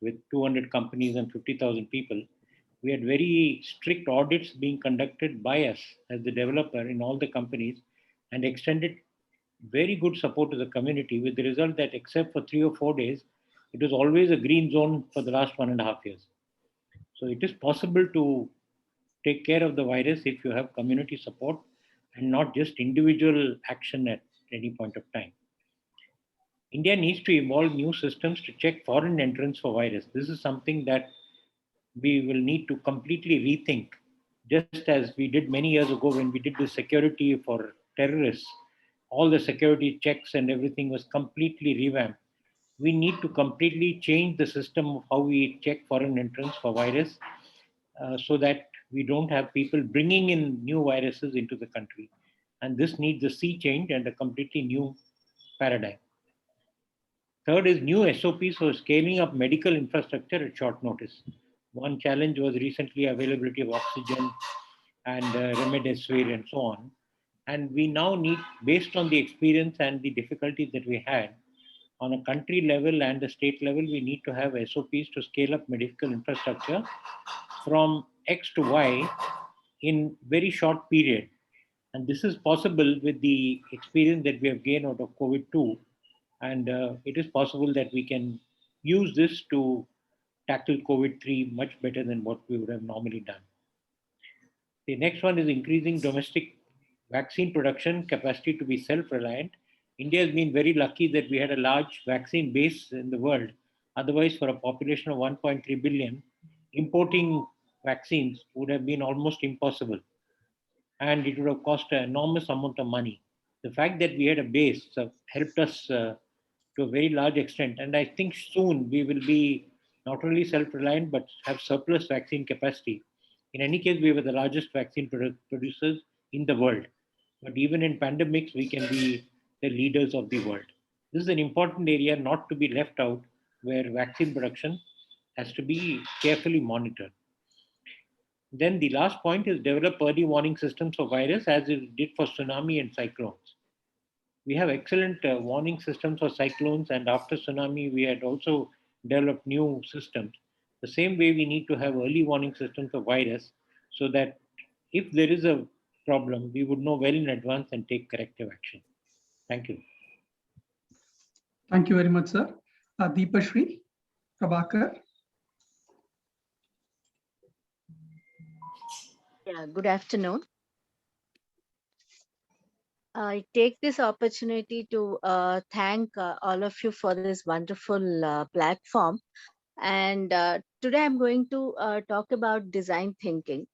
with 200 companies and 50,000 people, we had very strict audits being conducted by us as the developer in all the companies, and extended very good support to the community, with the result that except for 3 or 4 days, it was always a green zone for the last 1.5 years. So it is possible to take care of the virus if you have community support and not just individual action at any point of time. India needs to evolve new systems to check foreign entrants for virus. This is something that we will need to completely rethink, just as we did many years ago when we did the security for terrorists. All the security checks and everything was completely revamped. We need to completely change the system of how we check foreign entrants for virus so that we don't have people bringing in new viruses into the country. And this needs a sea change and a completely new paradigm. Third is new SOPs for scaling up medical infrastructure at short notice. One challenge was recently availability of oxygen and remdesivir and so on. And we now need, based on the experience and the difficulties that we had, on a country level and the state level, we need to have SOPs to scale up medical infrastructure from X to Y in very short period. And this is possible with the experience that we have gained out of COVID-2. And it is possible that we can use this to tackle COVID-3 much better than what we would have normally done. The next one is increasing domestic vaccine production capacity to be self-reliant. India has been very lucky that we had a large vaccine base in the world. Otherwise, for a population of 1.3 billion, importing vaccines would have been almost impossible. And it would have cost an enormous amount of money. The fact that we had a base helped us to a very large extent. And I think soon we will be not only self-reliant, but have surplus vaccine capacity. In any case, we were the largest vaccine producers in the world. But even in pandemics, we can be the leaders of the world. This is an important area not to be left out, where vaccine production has to be carefully monitored. Then the last point is develop early warning systems for virus as it did for tsunami and cyclones. We have excellent warning systems for cyclones, and after tsunami, we had also developed new systems. The same way we need to have early warning systems for virus so that if there is a problem, we would know well in advance and take corrective action. Thank you. Thank you very much, sir. Deepashri Prabhakar. Yeah, good afternoon. I take this opportunity to thank all of you for this wonderful platform. And today I'm going to talk about design thinking.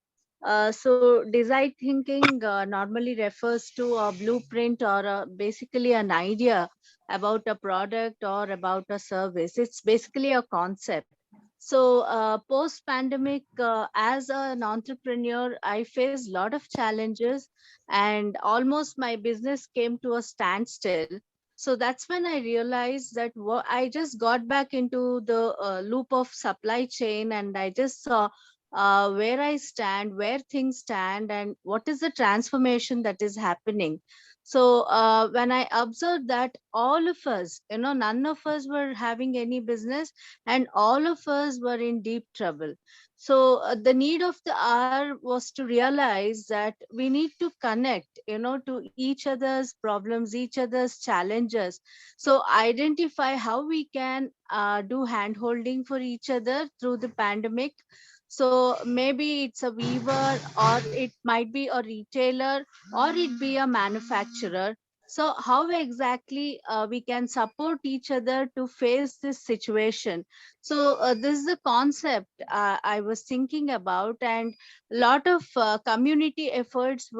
So design thinking normally refers to a blueprint or basically an idea about a product or about a service. It's basically a concept. So post-pandemic, as an entrepreneur, I faced a lot of challenges and almost my business came to a standstill. So that's when I realized that I just got back into the loop of supply chain, and I just saw where I stand, where things stand, and what is the transformation that is happening. So when I observed that all of us, none of us were having any business and all of us were in deep trouble. So the need of the hour was to realize that we need to connect, to each other's problems, each other's challenges. So identify how we can do hand holding for each other through the pandemic. So maybe it's a weaver, or it might be a retailer, or it be a manufacturer. So how exactly we can support each other to face this situation? So this is the concept I was thinking about, and a lot of community efforts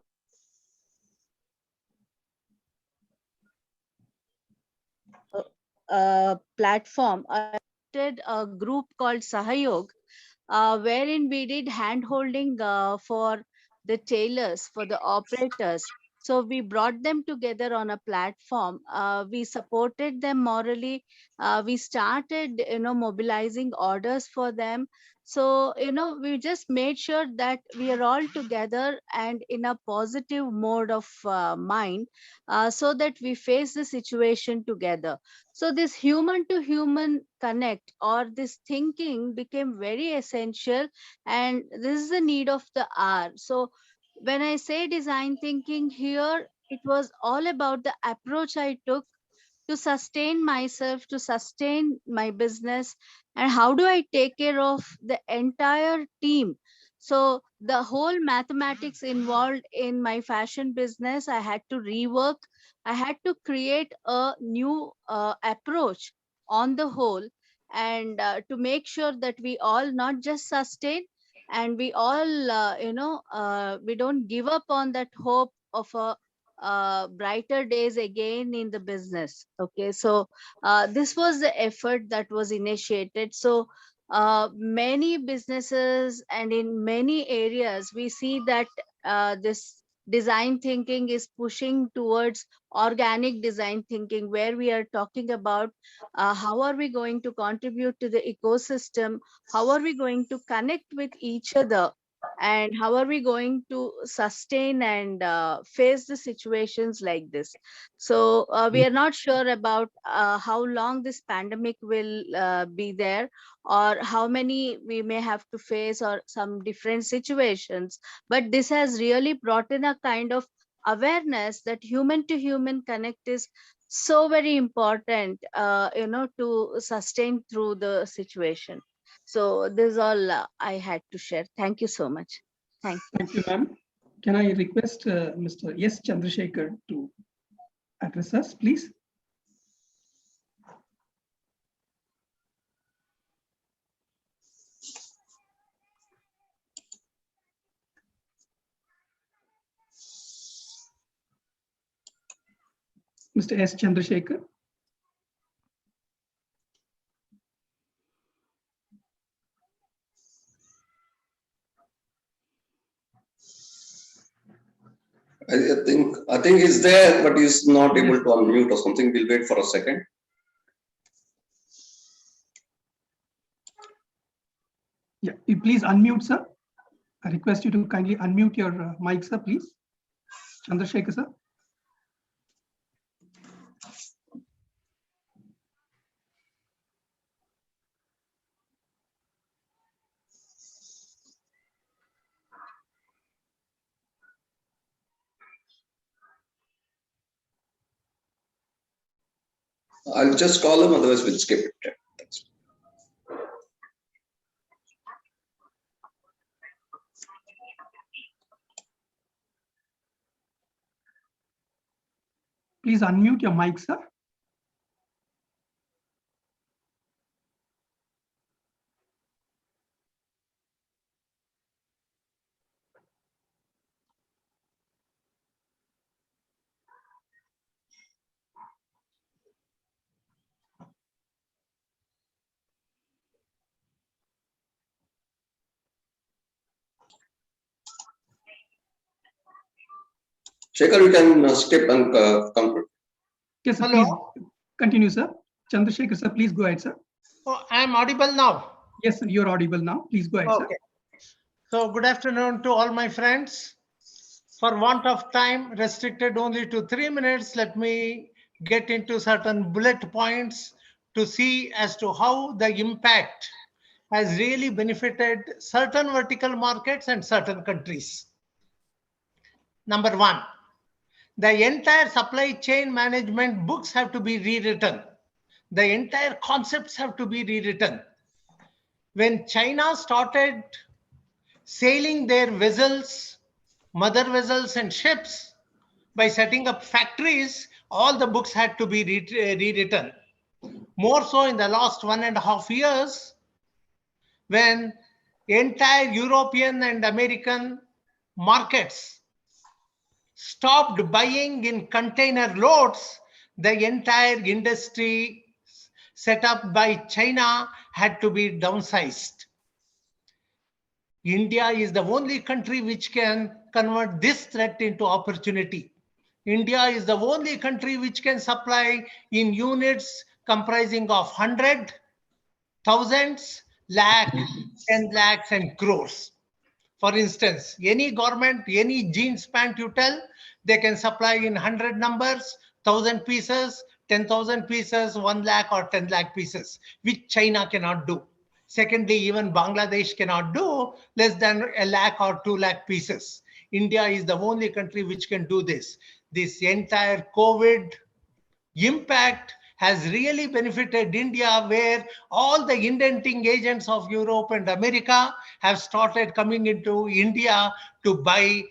platform. I did a group called Sahayog, wherein we did hand holding for the tailors, for the operators. So we brought them together on a platform. We supported them morally. We started, mobilizing orders for them. So, we just made sure that we are all together and in a positive mode of mind, so that we face the situation together. So this human to human connect or this thinking became very essential, and this is the need of the hour. So when I say design thinking here, it was all about the approach I took to sustain myself, to sustain my business, and how do I take care of the entire team. So the whole mathematics involved in my fashion business, I had to rework. I had to create a new approach on the whole, and to make sure that we all not just sustain, and we all, we don't give up on that hope of a brighter days again in the business. Okay, so this was the effort that was initiated. So many businesses and in many areas we see that this design thinking is pushing towards organic design thinking, where we are talking about how are we going to contribute to the ecosystem, how are we going to connect with each other, and how are we going to sustain and face the situations like this. So we are not sure about how long this pandemic will be there, or how many we may have to face, or some different situations, but this has really brought in a kind of awareness that human to human connect is so very important, to sustain through the situation. So this is all I had to share. Thank you so much. Thank you. Thank you, ma'am. Can I request Mr. S. Chandrasekhar to address us, please? Mr. S. Chandrasekhar. I think he's there, but he's not able to unmute or something. We'll wait for a second. Yeah, you please unmute, sir. I request you to kindly unmute your mic, sir, please. Chandrasekhar, sir. I'll just call him, otherwise we'll skip it. Thanks. Please unmute your mic, sir. Shekhar, you can skip and conclude. Yes, sir, Hello. please continue, sir. Chandrasekhar, sir, please go ahead, sir. Oh, I'm audible now. Yes, sir, you're audible now. Please go ahead, sir. Okay. So good afternoon to all my friends. For want of time, restricted only to 3 minutes, let me get into certain bullet points to see as to how the impact has really benefited certain vertical markets and certain countries. Number one, the entire supply chain management books have to be rewritten. The entire concepts have to be rewritten. When China started sailing their vessels, mother vessels and ships, by setting up factories, all the books had to be rewritten. More so in the last 1.5 years, when entire European and American markets stopped buying in container loads, the entire industry set up by China had to be downsized. India is the only country which can convert this threat into opportunity. India is the only country which can supply in units comprising of 100, thousands, lakh, 10 lakhs and crores. For instance, any government, any jeans pant you tell, they can supply in 100 numbers, 1,000 pieces, 10,000 pieces, 1 lakh or 10 lakh pieces, which China cannot do. Secondly, even Bangladesh cannot do less than 1 lakh or 2 lakh pieces. India is the only country which can do this. This entire COVID impact has really benefited India, where all the indenting agents of Europe and America have started coming into India to buy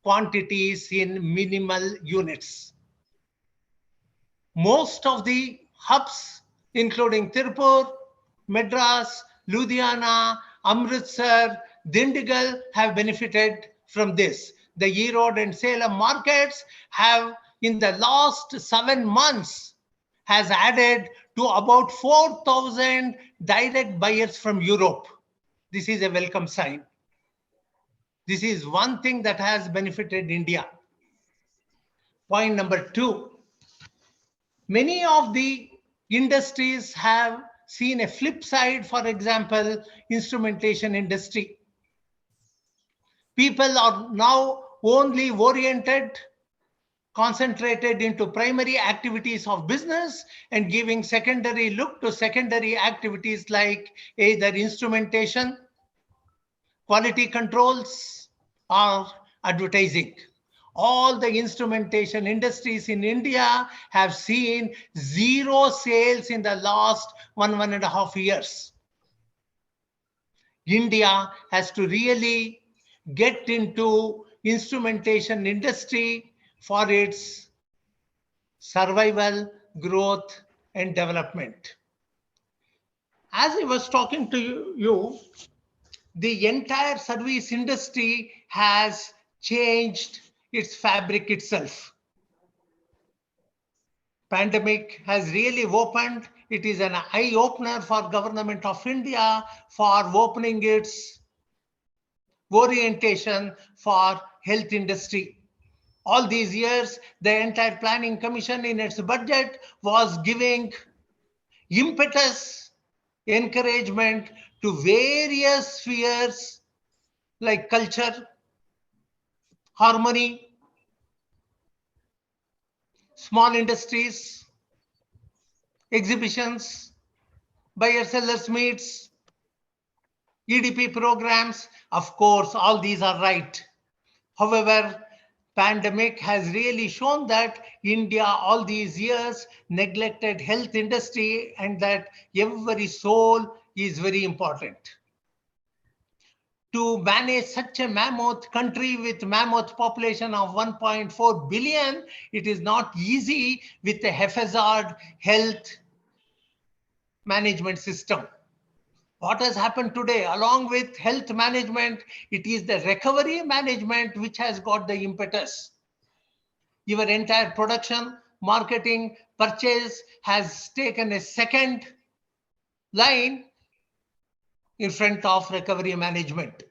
quantities in minimal units. Most of the hubs, including Tirupur, Madras, Ludhiana, Amritsar, Dindigul, have benefited from this. The Erode and Salem markets have, in the last 7 months, has added to about 4,000 direct buyers from Europe. This is a welcome sign. This is one thing that has benefited India. Point number 2. Many of the industries have seen a flip side. For example, instrumentation industry. People are now only oriented, concentrated into primary activities of business and giving secondary look to secondary activities like either instrumentation, quality controls, or advertising. All the instrumentation industries in India have seen zero sales in the last 1.5 years. India has to really get into instrumentation industry for its survival, growth, and development. As I was talking to you, the entire service industry has changed its fabric itself. Pandemic has really opened. It is an eye-opener for Government of India for opening its orientation for health industry. All these years, the entire planning commission in its budget was giving impetus, encouragement to various spheres like culture, harmony, small industries, exhibitions, buyer sellers meets, EDP programs. Of course, all these are right. However, pandemic has really shown that India all these years neglected health industry and that every soul is very important. To manage such a mammoth country with mammoth population of 1.4 billion, it is not easy with a haphazard health management system. What has happened today, along with health management, it is the recovery management which has got the impetus. Your entire production, marketing, purchase has taken a second line in front of recovery management.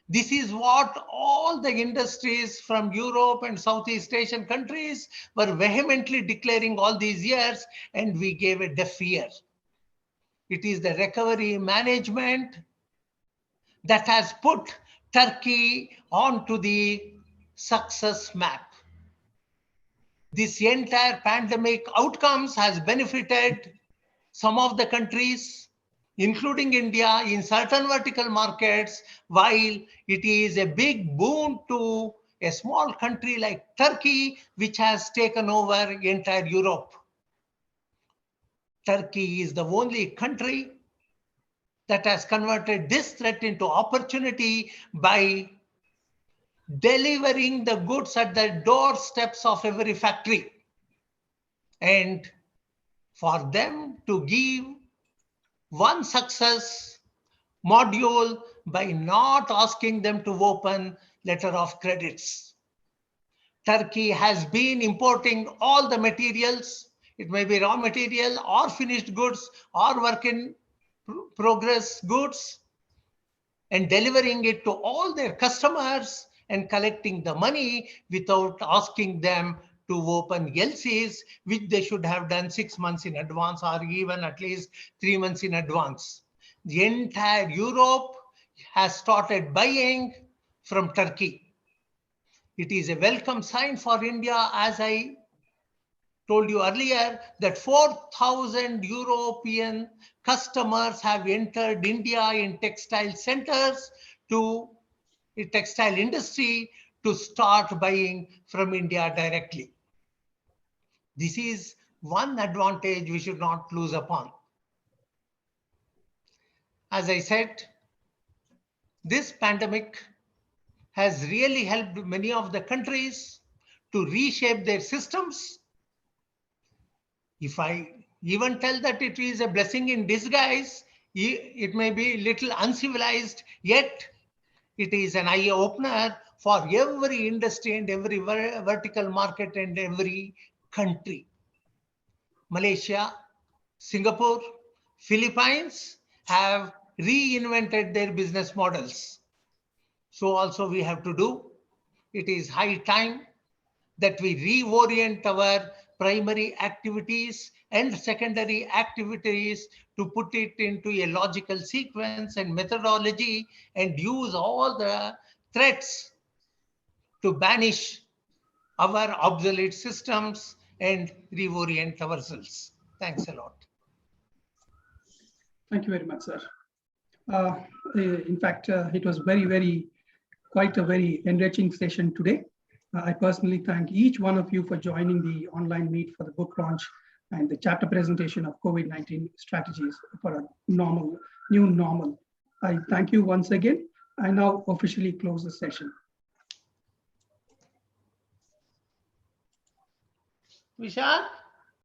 This is what all the industries from Europe and Southeast Asian countries were vehemently declaring all these years, and we gave a deaf ear. It is the recovery management that has put Turkey onto the success map. This entire pandemic outcomes has benefited some of the countries, including India, in certain vertical markets, while it is a big boon to a small country like Turkey, which has taken over entire Europe. Turkey is the only country that has converted this threat into opportunity by delivering the goods at the doorsteps of every factory. And for them to give one success module by not asking them to open letter of credits. Turkey has been importing all the materials. It may be raw material or finished goods or work in progress goods, and delivering it to all their customers and collecting the money without asking them to open LCs, which they should have done 6 months in advance or even at least 3 months in advance. The entire Europe has started buying from Turkey. It is a welcome sign for India, as I told you earlier, that 4,000 European customers have entered India in textile centers to the textile industry to start buying from India directly. This is one advantage we should not lose upon. As I said, this pandemic has really helped many of the countries to reshape their systems. If I even tell that it is a blessing in disguise, it may be little uncivilized, yet it is an eye opener for every industry and every vertical market and every country. Malaysia, Singapore, Philippines have reinvented their business models. So also we have to do. It is high time that we reorient our primary activities and secondary activities to put it into a logical sequence and methodology and use all the threats to banish our obsolete systems and reorient ourselves. Thanks a lot. Thank you very much, sir. In fact, it was quite a very enriching session today. I personally thank each one of you for joining the online meet for the book launch and the chapter presentation of COVID-19 strategies for a new normal. I thank you once again. I now officially close the session. Vishal?